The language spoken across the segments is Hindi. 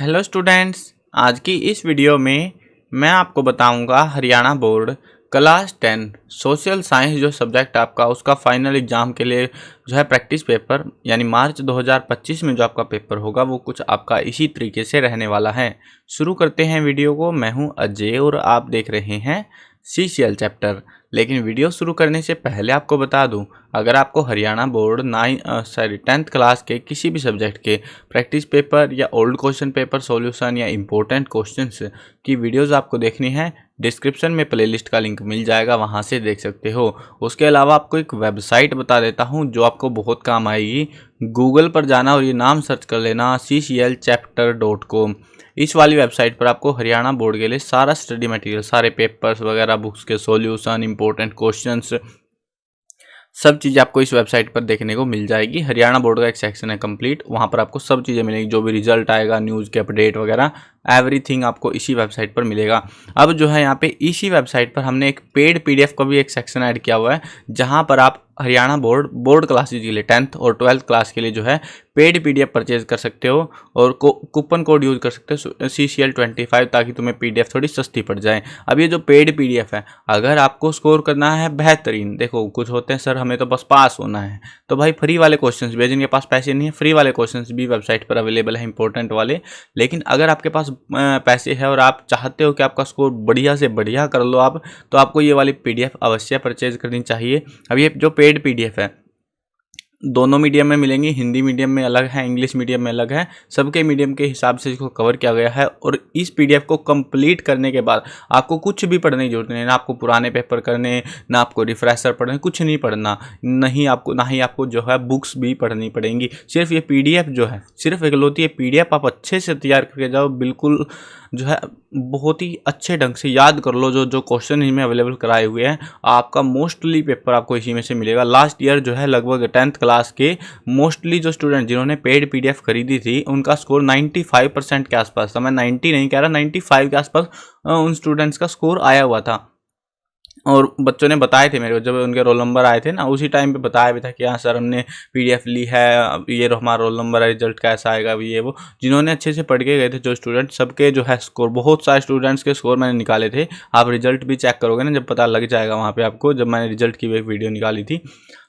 हेलो स्टूडेंट्स, आज की इस वीडियो में मैं आपको बताऊंगा Haryana board class 10 social science जो सब्जेक्ट आपका उसका फाइनल एग्ज़ाम के लिए जो है प्रैक्टिस पेपर यानी मार्च 2025 में जो आपका पेपर होगा वो कुछ आपका इसी तरीके से रहने वाला है। शुरू करते हैं वीडियो को। मैं हूं अजय और आप देख रहे हैं CCL चैप्टर। लेकिन वीडियो शुरू करने से पहले आपको बता दूं, अगर आपको हरियाणा बोर्ड 10th क्लास के किसी भी सब्जेक्ट के प्रैक्टिस पेपर या ओल्ड क्वेश्चन पेपर सॉल्यूशन या इम्पोर्टेंट क्वेश्चंस की वीडियोस आपको देखनी है, डिस्क्रिप्शन में प्लेलिस्ट का लिंक मिल जाएगा, वहां से देख सकते हो। उसके अलावा आपको एक वेबसाइट बता देता हूं जो आपको बहुत काम आएगी। गूगल पर जाना और ये नाम सर्च कर लेना cclchapter.com। इस वाली वेबसाइट पर आपको हरियाणा बोर्ड के लिए सारा स्टडी मटेरियल, सारे पेपर्स वगैरह, बुक्स के सॉल्यूशन, इंपॉर्टेंट क्वेश्चंस, सब चीज़ें आपको इस वेबसाइट पर देखने को मिल जाएगी। हरियाणा बोर्ड का एक सेक्शन है कंप्लीट, वहाँ पर आपको सब चीज़ें मिलेंगी, जो भी रिजल्ट आएगा, न्यूज़ के अपडेट वगैरह, एवरीथिंग आपको इसी वेबसाइट पर मिलेगा। अब जो है यहाँ पे इसी वेबसाइट पर हमने एक पेड PDF का भी एक सेक्शन ऐड किया हुआ है, जहाँ पर आप हरियाणा बोर्ड क्लासेज के लिए 10th और 12th क्लास के लिए जो है पेड PDF परचेज कर सकते हो और कूपन कोड यूज़ कर सकते हो CCL25, ताकि तुम्हें PDF थोड़ी सस्ती पड़ जाए। अब ये जो पेड PDF है, अगर आपको स्कोर करना है बेहतरीन, देखो कुछ होते हैं सर हमें तो बस पास होना है, तो भाई फ्री वाले क्वेश्चंस भी, जिनके पास पैसे नहीं है फ्री वाले क्वेश्चंस भी वेबसाइट पर अवेलेबल है, इंपॉर्टेंट वाले। लेकिन अगर आपके पास पैसे है और आप चाहते हो कि आपका स्कोर बढ़िया से बढ़िया कर लो आप, तो आपको ये वाली PDF अवश्य परचेज करनी चाहिए। अब ये जो पेड PDF है दोनों मीडियम में मिलेंगी, हिंदी मीडियम में अलग है, इंग्लिश मीडियम में अलग है, सबके मीडियम के हिसाब से इसको कवर किया गया है। और इस PDF को कंप्लीट करने के बाद आपको कुछ भी पढ़ने की जरूरत नहीं है, ना आपको पुराने पेपर करने, ना आपको रिफ्रेशर पढ़ने, कुछ नहीं पढ़ना, ना ही आपको जो है बुक्स भी पढ़नी पड़ेंगी। सिर्फ ये PDF जो है, सिर्फ इकलौती ये PDF आप अच्छे से तैयार करके जाओ, बिल्कुल जो है बहुत ही अच्छे ढंग से याद कर लो। जो क्वेश्चन इनमें अवेलेबल कराए हुए हैं, आपका मोस्टली पेपर आपको इसी में से मिलेगा। लास्ट ईयर जो है लगभग 10th क्लास के मोस्टली जो स्टूडेंट जिन्होंने पेड PDF खरीदी थी, उनका स्कोर 95% के आसपास था। मैं 90 नहीं कह रहा, 95 के आसपास उन स्टूडेंट्स का स्कोर आया हुआ था। और बच्चों ने बताए थे मेरे को, जब उनके रोल नंबर आए थे ना, उसी टाइम पे बताया भी था कि हाँ सर हमने PDF ली है, ये हमारा रोल नंबर है, रिजल्ट कैसा आएगा, ये वो। जिन्होंने अच्छे से पढ़ के गए थे जो स्टूडेंट, सबके जो है स्कोर, बहुत सारे स्टूडेंट्स के स्कोर मैंने निकाले थे। आप रिजल्ट भी चेक करोगे ना, जब पता लग जाएगा वहाँ पे आपको, जब मैंने रिजल्ट की एक वीडियो निकाली थी,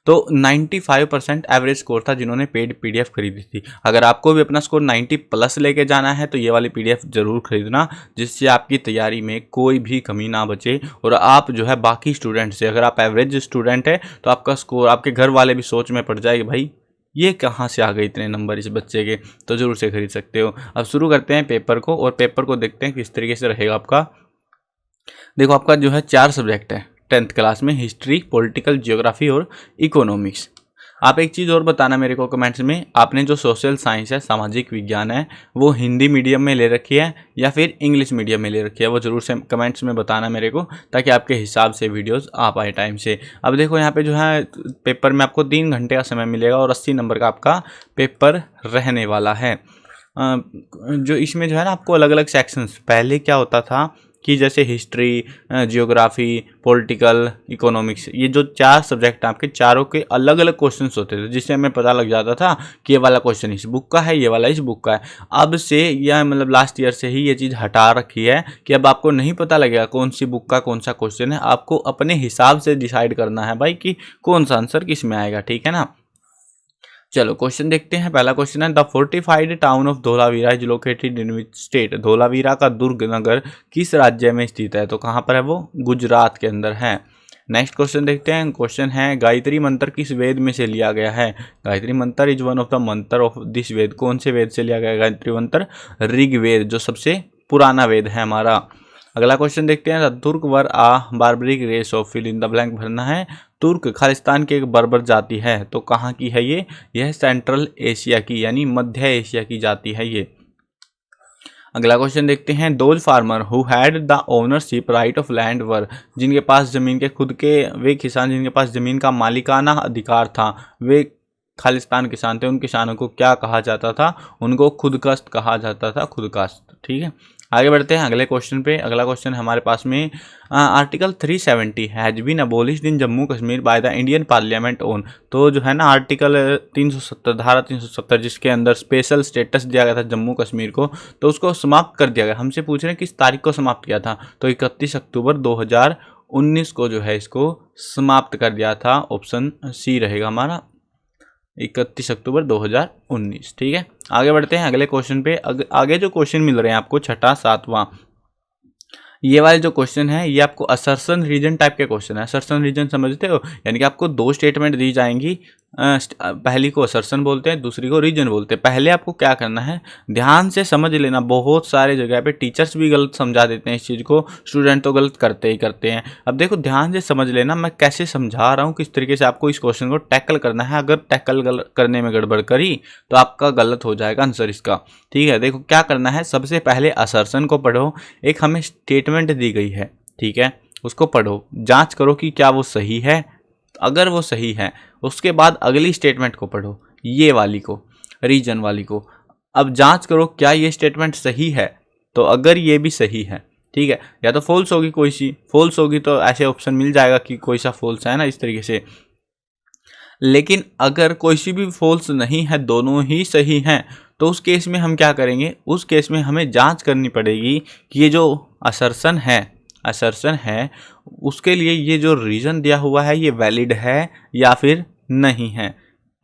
तो 95% एवरेज स्कोर था जिन्होंने पेड PDF खरीदी थी। अगर आपको भी अपना स्कोर 90+ लेके जाना है तो ये वाली PDF जरूर खरीदना, जिससे आपकी तैयारी में कोई भी कमी ना बचे और आप जो है बाकी स्टूडेंट से, अगर आप एवरेज स्टूडेंट है तो आपका स्कोर, आपके घर वाले भी सोच में पड़ जाएगी भाई ये कहाँ से आ गए इतने नंबर इस बच्चे के, तो जरूर से खरीद सकते हो। अब शुरू करते हैं पेपर को, और पेपर को देखते हैं किस तरीके से रहेगा आपका। देखो आपका जो है 4 सब्जेक्ट है 10th क्लास में, हिस्ट्री, पॉलिटिकल, जियोग्राफी और इकोनॉमिक्स। आप एक चीज़ और बताना मेरे को कमेंट्स में, आपने जो सोशल साइंस है, सामाजिक विज्ञान है, वो हिंदी मीडियम में ले रखी है या फिर इंग्लिश मीडियम में ले रखी है, वो जरूर से कमेंट्स में बताना मेरे को, ताकि आपके हिसाब से वीडियोस आ पाए टाइम से। अब देखो यहाँ पे जो है पेपर में आपको 3 घंटे का समय मिलेगा और 80 नंबर का आपका पेपर रहने वाला है। जो इसमें जो है ना आपको अलग अलग सेक्शंस, पहले क्या होता था कि जैसे हिस्ट्री, जियोग्राफी, पॉलिटिकल, इकोनॉमिक्स, ये जो 4 सब्जेक्ट आपके, चारों के अलग अलग क्वेश्चंस होते थे, जिससे हमें पता लग जाता था कि ये वाला क्वेश्चन इस बुक का है, ये वाला इस बुक का है। अब से यह मतलब लास्ट ईयर से ही ये चीज़ हटा रखी है कि अब आपको नहीं पता लगेगा कौन सी बुक का कौन सा क्वेश्चन है, आपको अपने हिसाब से डिसाइड करना है भाई कि कौन सा आंसर किस में आएगा, ठीक है ना। चलो क्वेश्चन देखते हैं। पहला क्वेश्चन है, the fortified town of Dholavira is located in which state. Dholavira का दुर्ग नगर किस राज्य में स्थित है, तो कहाँ पर है वो, गुजरात के अंदर है। नेक्स्ट क्वेश्चन देखते हैं। क्वेश्चन है, गायत्री मंत्र किस वेद में से लिया गया है। गायत्री मंत्र इज वन ऑफ द मंत्र ऑफ दिस वेद। कौन से वेद से लिया गया है गायत्री मंत्र, ऋग्वेद, जो सबसे पुराना वेद है हमारा। अगला क्वेश्चन देखते हैं, the Turk were a barbaric race of, fill in the blank भरना है। तुर्क खालिस्तान की एक बर्बर जाति है, तो कहाँ की है ये, यह सेंट्रल एशिया की यानी मध्य एशिया की जाति है ये। अगला क्वेश्चन देखते हैं, those farmer who had the ownership right of land were, जिनके पास जमीन के खुद के, वे किसान जिनके पास जमीन का मालिकाना अधिकार था, वे खालिस्तान किसान थे। उन किसानों को क्या कहा जाता था, उनको खुदकश्त कहा जाता था, खुदकश्त, ठीक है। आगे बढ़ते हैं अगले क्वेश्चन पे। अगला क्वेश्चन हमारे पास में article 370 has been abolished in Jammu Kashmir by the Indian parliament on. तो जो है ना आर्टिकल 370 धारा 370 जिसके अंदर स्पेशल स्टेटस दिया गया था जम्मू कश्मीर को, तो उसको समाप्त कर दिया गया। हमसे पूछ रहे हैं किस तारीख को समाप्त किया था, तो 31 अक्टूबर 2019 को जो है इसको समाप्त कर दिया था। ऑप्शन सी रहेगा हमारा 31 अक्टूबर 2019। ठीक है, आगे बढ़ते हैं अगले क्वेश्चन पे। आगे जो क्वेश्चन मिल रहे हैं आपको छठा सातवां, ये वाले जो क्वेश्चन है ये आपको असर्शन रीजन टाइप के क्वेश्चन है। असर्शन रीजन समझते हो, यानी कि आपको दो स्टेटमेंट दी जाएंगी, पहली को असर्शन बोलते हैं, दूसरी को रीजन बोलते हैं। पहले आपको क्या करना है, ध्यान से समझ लेना। बहुत सारे जगह पे टीचर्स भी गलत समझा देते हैं इस चीज़ को, स्टूडेंट तो गलत करते ही करते हैं। अब देखो ध्यान से समझ लेना मैं कैसे समझा रहा हूँ, किस तरीके से आपको इस क्वेश्चन को टैकल करना है। अगर टैकल करने में गड़बड़ करी तो आपका गलत हो जाएगा आंसर इसका। ठीक है, देखो क्या करना है, सबसे पहले असर्शन को पढ़ो। एक हमें स्टेटमेंट दी गई है, ठीक है, उसको पढ़ो, जांच करो कि क्या वो सही है। अगर वो सही है उसके बाद अगली स्टेटमेंट को पढ़ो, ये वाली को, रीजन वाली को। अब जांच करो क्या ये स्टेटमेंट सही है, तो अगर ये भी सही है, ठीक है, या तो फॉल्स होगी, कोई सी फॉल्स होगी तो ऐसे ऑप्शन मिल जाएगा कि कोई सा फॉल्स है ना, इस तरीके से। लेकिन अगर कोई सी भी फॉल्स नहीं है, दोनों ही सही हैं, तो उस केस में हम क्या करेंगे, उस केस में हमें जांच करनी पड़ेगी कि ये जो असर्शन है उसके लिए ये जो रीज़न दिया हुआ है ये वैलिड है या फिर नहीं है।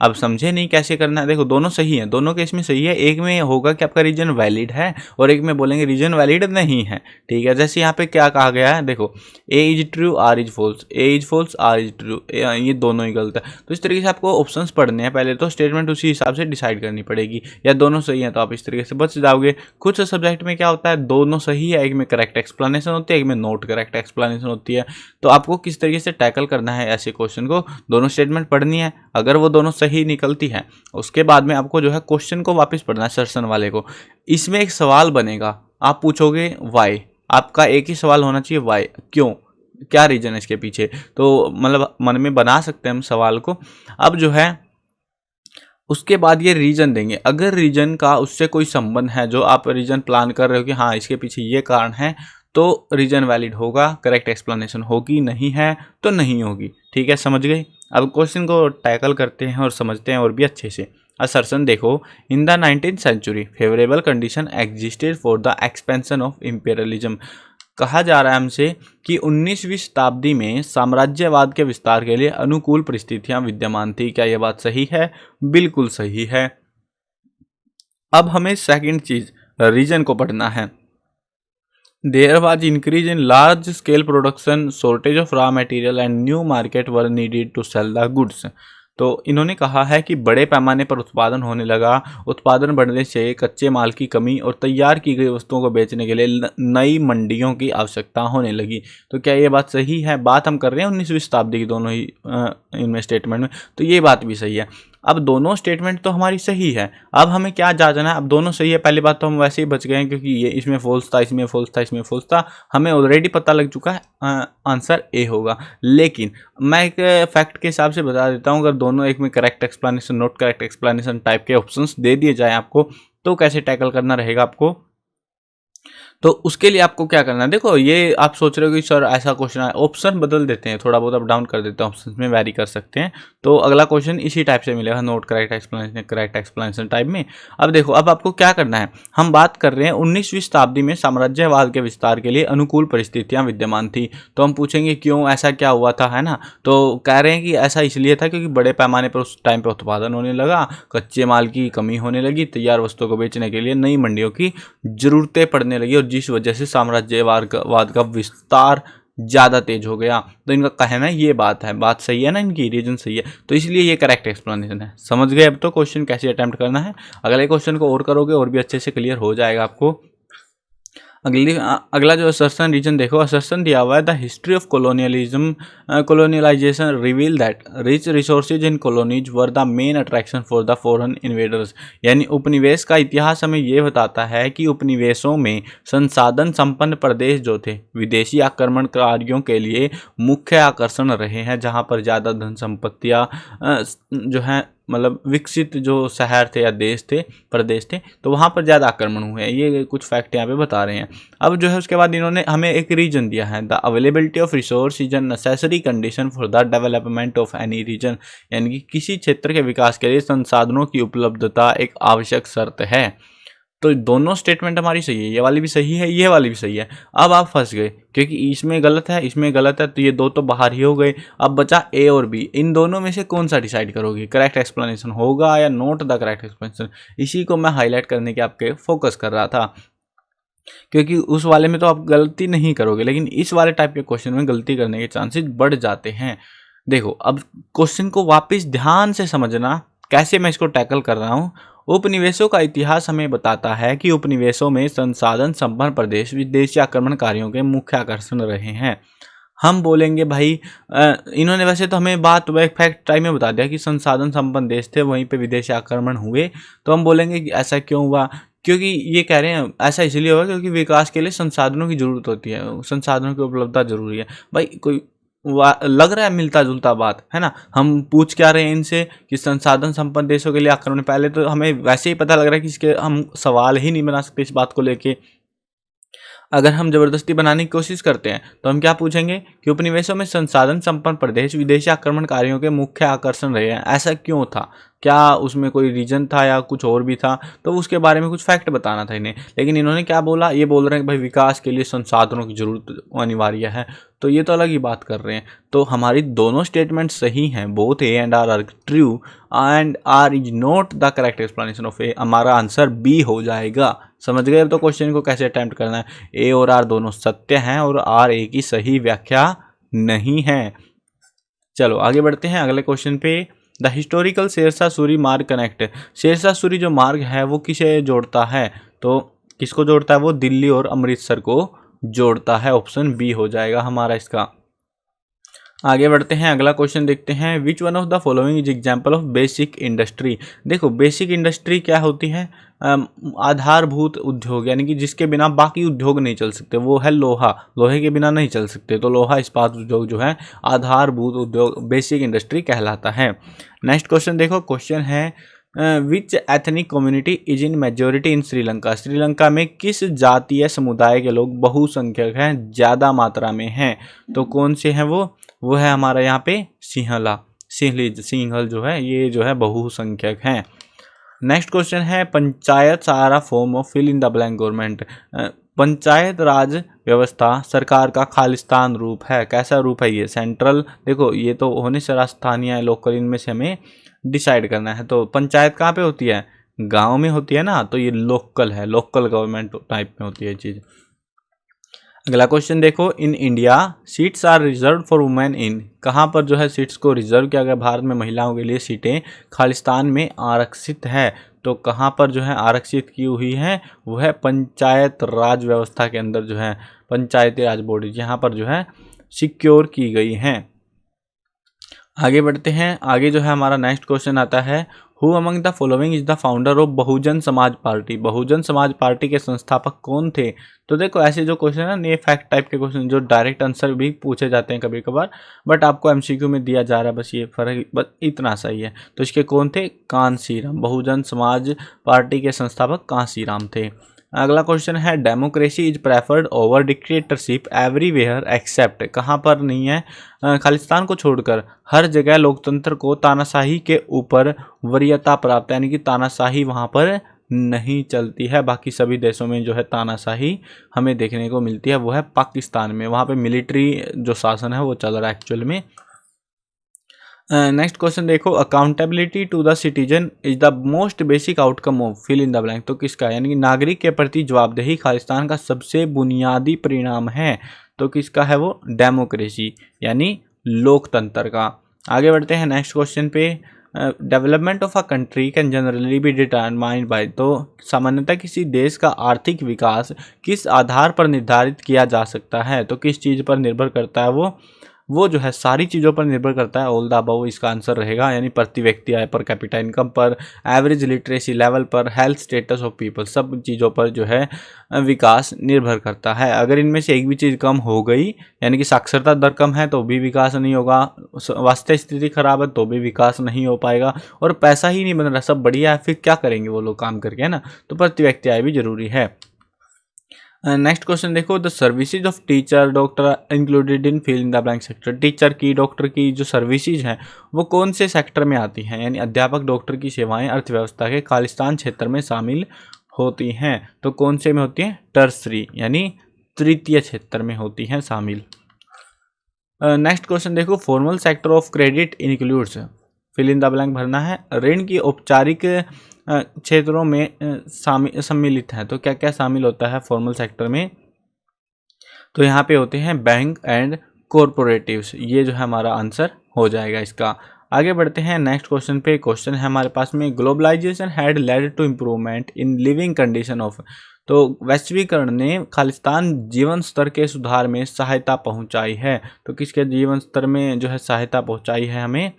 अब समझे नहीं कैसे करना है, देखो दोनों सही है, दोनों केस में सही है। एक में होगा कि आपका रीजन वैलिड है और एक में बोलेंगे रीजन वैलिड नहीं है। ठीक है, जैसे यहाँ पे क्या कहा गया है, देखो A is true R is false, A is false R is true, ये दोनों ही गलत है। तो इस तरीके से आपको ऑप्शंस पढ़ने हैं, पहले तो स्टेटमेंट उसी हिसाब से डिसाइड करनी पड़ेगी। या दोनों सही है तो आप इस तरीके से बच जाओगे। कुछ सब्जेक्ट में क्या होता है, दोनों सही है, एक में करेक्ट एक्सप्लेनेशन होती है, एक में नॉट करेक्ट एक्सप्लेनेशन होती है। तो आपको किस तरीके से टैकल करना है ऐसे क्वेश्चन को, दोनों स्टेटमेंट पढ़नी है, अगर वो दोनों सही निकलती है उसके बाद में आपको जो है क्वेश्चन को वापस पढ़ना है, सर्शन वाले को। इसमें एक सवाल बनेगा, आप पूछोगे वाई, आपका एक ही सवाल होना चाहिए वाई, क्यों, क्या रीजन है इसके पीछे। तो मतलब मन में बना सकते हैं हम सवाल को। अब जो है उसके बाद ये रीजन देंगे, अगर रीजन का उससे कोई संबंध है, जो आप रीजन प्लान कर रहे हो कि हाँ इसके पीछे ये कारण है, तो रीजन वैलिड होगा, करेक्ट एक्सप्लेनेशन होगी, नहीं है तो नहीं होगी। ठीक है, समझ गए। अब क्वेश्चन को टैकल करते हैं और समझते हैं और भी अच्छे से। असर्शन देखो, in the 19th century favourable condition existed for the expansion of imperialism. कहा जा रहा है हमसे कि 19वीं शताब्दी में साम्राज्यवाद के विस्तार के लिए अनुकूल परिस्थितियां विद्यमान थी। क्या यह बात सही है? बिल्कुल सही है। अब हमें सेकंड चीज रीजन को पढ़ना है। There was increase in large scale production, shortage of raw material and new market were needed to sell the goods. तो इन्होंने कहा है कि बड़े पैमाने पर उत्पादन होने लगा, उत्पादन बढ़ने से कच्चे माल की कमी और तैयार की गई वस्तुओं को बेचने के लिए नई मंडियों की आवश्यकता होने लगी। तो क्या ये बात सही है? बात हम कर रहे हैं 19वीं शताब्दी की दोनों ही इनमें स्टेटमेंट में, तो ये बात भी सही है। अब दोनों स्टेटमेंट तो हमारी सही है, अब हमें क्या जांचना है, अब दोनों सही है, पहली बात तो हम वैसे ही बच गए हैं क्योंकि ये इसमें फॉल्स था, इसमें फॉल्स था, इसमें फॉल्स था, हमें ऑलरेडी पता लग चुका है, आंसर ए होगा। लेकिन मैं एक फैक्ट के हिसाब से बता देता हूँ, अगर दोनों एक में correct explanation, not correct explanation type के ऑप्शंस दे दिए जाए आपको, तो कैसे टैकल करना रहेगा आपको। तो उसके लिए आपको क्या करना है, देखो ये आप सोच रहे हो कि सर ऐसा क्वेश्चन है, ऑप्शन बदल देते हैं, थोड़ा बहुत अप डाउन कर देते हैं, ऑप्शन में वैरी कर सकते हैं। तो अगला क्वेश्चन इसी टाइप से मिलेगा, note correct explanation, correct explanation type में। अब देखो, अब आपको क्या करना है, हम बात कर रहे हैं 19वीं शताब्दी में साम्राज्यवाद के विस्तार के लिए अनुकूल परिस्थितियां विद्यमान थी। तो हम पूछेंगे क्यों, ऐसा क्या हुआ था, है ना। तो कह रहे हैं कि ऐसा इसलिए था क्योंकि बड़े पैमाने पर उस टाइम पर उत्पादन होने लगा, कच्चे माल की कमी होने लगी, तैयार वस्तुओं को बेचने के लिए नई मंडियों की जरूरतें पड़ने लगी, और जिस वजह से साम्राज्यवाद का विस्तार ज़्यादा तेज हो गया। तो इनका कहना ये बात है, बात सही है ना, इनकी रीजन सही है, तो इसलिए ये करेक्ट एक्सप्लेनेशन है। समझ गए अब तो क्वेश्चन कैसे अटेम्प्ट करना है। अगले क्वेश्चन को और करोगे और भी अच्छे से क्लियर हो जाएगा आपको। अगला जो असर्शन रीजन देखो, असर्शन दिया हुआ है the history of colonialisation reveal that rich resources in colonies were the main attraction for the foreign invaders. यानी उपनिवेश का इतिहास हमें ये बताता है कि उपनिवेशों में संसाधन संपन्न प्रदेश जो थे विदेशी आक्रमणकारियों के लिए मुख्य आकर्षण रहे हैं, जहाँ पर ज़्यादा धन संपत्तियाँ जो हैं मतलब विकसित जो शहर थे या देश थे, प्रदेश थे, तो वहाँ पर ज़्यादा आक्रमण हुए हैं। ये कुछ फैक्ट यहाँ पे बता रहे हैं। अब जो है उसके बाद इन्होंने हमें एक रीजन दिया है, the availability of resource is an necessary condition for the development of any region, यानी कि किसी क्षेत्र के विकास के लिए संसाधनों की उपलब्धता एक आवश्यक शर्त है। तो दोनों स्टेटमेंट हमारी सही है, ये वाली भी सही है, ये वाली भी सही है। अब आप फंस गए क्योंकि इसमें गलत है, इसमें गलत है, तो ये दो तो बाहर ही हो गए। अब बचा ए और बी, इन दोनों में से कौन सा डिसाइड करोगे, करेक्ट एक्सप्लेनेशन होगा या नोट द करेक्ट एक्सप्लेनेशन। इसी को मैं हाईलाइट करने के आपके फोकस कर रहा था, क्योंकि उस वाले में तो आप गलती नहीं करोगे, लेकिन इस वाले टाइप के क्वेश्चन में गलती करने के चांसेस बढ़ जाते हैं। देखो अब क्वेश्चन को वापस ध्यान से समझना, कैसे मैं इसको टैकल कर रहा हूँ। उपनिवेशों का इतिहास हमें बताता है कि उपनिवेशों में संसाधन संपन्न प्रदेश विदेशी आक्रमणकारियों के मुख्य आकर्षण रहे हैं। हम बोलेंगे भाई इन्होंने वैसे तो हमें बात फैक्ट टाइम में बता दिया कि संसाधन संपन्न देश थे, वहीं पे विदेशी आक्रमण हुए, तो हम बोलेंगे कि ऐसा क्यों हुआ, क्योंकि ये कह रहे हैं ऐसा इसलिए हुआ क्योंकि विकास के लिए संसाधनों की जरूरत होती है, संसाधनों की उपलब्धता जरूरी है। भाई कोई लग रहा है मिलता जुलता बात है ना। हम पूछ क्या रहे हैं इनसे कि संसाधन संपन्न देशों के लिए आक्रमण, पहले तो हमें वैसे ही पता लग रहा है कि इसके हम सवाल ही नहीं बना सकते इस बात को लेके। अगर हम जबरदस्ती बनाने की कोशिश करते हैं तो हम क्या पूछेंगे कि उपनिवेशों में संसाधन संपन्न प्रदेश विदेशी आक्रमणकारियों के मुख्य आकर्षण रहे हैं, ऐसा क्यों था, क्या उसमें कोई रीजन था या कुछ और भी था, तो उसके बारे में कुछ फैक्ट बताना था इन्हें। लेकिन इन्होंने क्या बोला, ये बोल रहे हैं कि भाई विकास के लिए संसाधनों की जरूरत अनिवार्य है, तो ये तो अलग ही बात कर रहे हैं। तो हमारी दोनों स्टेटमेंट सही हैं, both A and R true and R is not the correct explanation of A. हमारा आंसर बी हो जाएगा। समझ गए अब तो क्वेश्चन को कैसे अटेम्प्ट करना है। ए और आर दोनों सत्य हैं और आर ए की सही व्याख्या नहीं है। चलो आगे बढ़ते हैं अगले क्वेश्चन पे। द हिस्टोरिकल शेरशाह सूरी मार्ग कनेक्ट, शेरशाह सूरी जो मार्ग है वो किसे जोड़ता है, तो किसको जोड़ता है, वो दिल्ली और अमृतसर को जोड़ता है। ऑप्शन बी हो जाएगा हमारा इसका। आगे बढ़ते हैं अगला क्वेश्चन देखते हैं। Which one of the following is example of basic industry. देखो बेसिक इंडस्ट्री क्या होती है, आधारभूत उद्योग, यानी कि जिसके बिना बाकी उद्योग नहीं चल सकते, वो है लोहा, लोहे के बिना नहीं चल सकते, तो लोहा इस्पात उद्योग जो है आधारभूत उद्योग बेसिक इंडस्ट्री कहलाता है। नेक्स्ट क्वेश्चन देखो, क्वेश्चन है which ethnic community is in majority in Sri Lanka. Sri Lanka में किस जातीय समुदाय के लोग बहुसंख्यक हैं, ज़्यादा मात्रा में हैं, तो कौन से हैं वो है हमारा यहाँ पे सिंहल जो है ये जो है बहुसंख्यक हैं। नेक्स्ट क्वेश्चन है पंचायत सहारा form of fill in the blank government. Panchayat raj व्यवस्था सरकार का खालिस्तान रूप है। कैसा रूप है ये, सेंट्रल। देखो ये तो होने से स्थानीय लोकल, इनमें से हमें डिसाइड करना है। तो पंचायत कहाँ पे होती है, गांव में होती है ना, तो ये लोकल है, लोकल गवर्नमेंट टाइप में होती है चीज़। अगला क्वेश्चन देखो, in India seats are reserve for women in. कहाँ पर जो है सीट्स को रिजर्व किया गया, भारत में महिलाओं के लिए सीटें खालिस्तान में आरक्षित है, तो कहाँ पर जो है आरक्षित की हुई है, वो है पंचायत राज व्यवस्था के अंदर जो है पंचायती राज बॉडी, यहाँ पर जो है सिक्योर की गई हैं। आगे बढ़ते हैं, आगे जो है हमारा नेक्स्ट क्वेश्चन आता है, who among the following is the founder of Bahujan Samaj Party. Bahujan Samaj party के संस्थापक कौन थे। तो देखो ऐसे जो क्वेश्चन है ना, ये फैक्ट टाइप के क्वेश्चन जो डायरेक्ट आंसर भी पूछे जाते हैं कभी कभार, बट आपको एमसीक्यू में दिया जा रहा है, बस ये फर्क बस इतना सही है। तो इसके कौन थे, कांसीराम। बहुजन समाज पार्टी के संस्थापक कांसीराम थे। अगला क्वेश्चन है, democracy is preferred over dictatorship everywhere except. कहाँ पर नहीं है, खालिस्तान को छोड़कर हर जगह लोकतंत्र को तानाशाही के ऊपर वरीयता प्राप्त, यानी कि तानाशाही वहाँ पर नहीं चलती है। बाकी सभी देशों में जो है तानाशाही हमें देखने को मिलती है, वो है पाकिस्तान में, वहाँ पे मिलिट्री जो शासन है वो चल रहा है एक्चुअल में। नेक्स्ट क्वेश्चन देखो, accountability to the citizen is the most basic outcome of fill in the blank. तो किसका, यानी कि नागरिक के प्रति जवाबदेही खालिस्तान का सबसे बुनियादी परिणाम है, तो किसका है वो, डेमोक्रेसी यानी लोकतंत्र का। आगे बढ़ते हैं नेक्स्ट क्वेश्चन पे। Development of a country can generally be determined by. तो सामान्यतः किसी देश का आर्थिक विकास किस आधार पर निर्धारित किया जा सकता है, तो किस चीज़ पर निर्भर करता है वो, वो जो है सारी चीज़ों पर निर्भर करता है। ऑल द अबव इसका आंसर रहेगा, यानी प्रति व्यक्ति आय, पर कैपिटा इनकम पर, एवरेज लिटरेसी लेवल पर, हेल्थ स्टेटस ऑफ पीपल, सब चीज़ों पर जो है विकास निर्भर करता है। अगर इनमें से एक भी चीज़ कम हो गई, यानी कि साक्षरता दर कम है तो भी विकास नहीं होगा, स्वास्थ्य स्थिति खराब है तो भी विकास नहीं हो पाएगा, और पैसा ही नहीं बन रहा, सब बढ़िया है, फिर क्या करेंगे वो लोग काम करके, है ना। तो प्रति व्यक्ति आय भी जरूरी है। नेक्स्ट क्वेश्चन देखो, the services of teacher doctor included in fill in the blank sector. Teacher की, डॉक्टर की जो सर्विसेज हैं वो कौन से सेक्टर में आती हैं, यानी अध्यापक डॉक्टर की सेवाएं अर्थव्यवस्था के खालिस्तान क्षेत्र में शामिल होती हैं। तो कौन से में होती हैं? टर्सरी, यानी तृतीय क्षेत्र में होती हैं शामिल। नेक्स्ट क्वेश्चन देखो, formal sector of credit includes, fill in the blank भरना है। ऋण की औपचारिक क्षेत्रों में सम्मिलित है। तो क्या क्या शामिल होता है फॉर्मल सेक्टर में? तो यहाँ पे होते हैं बैंक एंड कॉरपोरेटिव्स, ये जो है हमारा आंसर हो जाएगा इसका। आगे बढ़ते हैं नेक्स्ट क्वेश्चन पे। क्वेश्चन है हमारे पास में, globalisation had led to improvement in living condition of. तो वैश्वीकरण ने खालिस्तान जीवन स्तर के सुधार में सहायता पहुंचाई है। तो किसके जीवन स्तर में जो है सहायता पहुंचाई है हमें?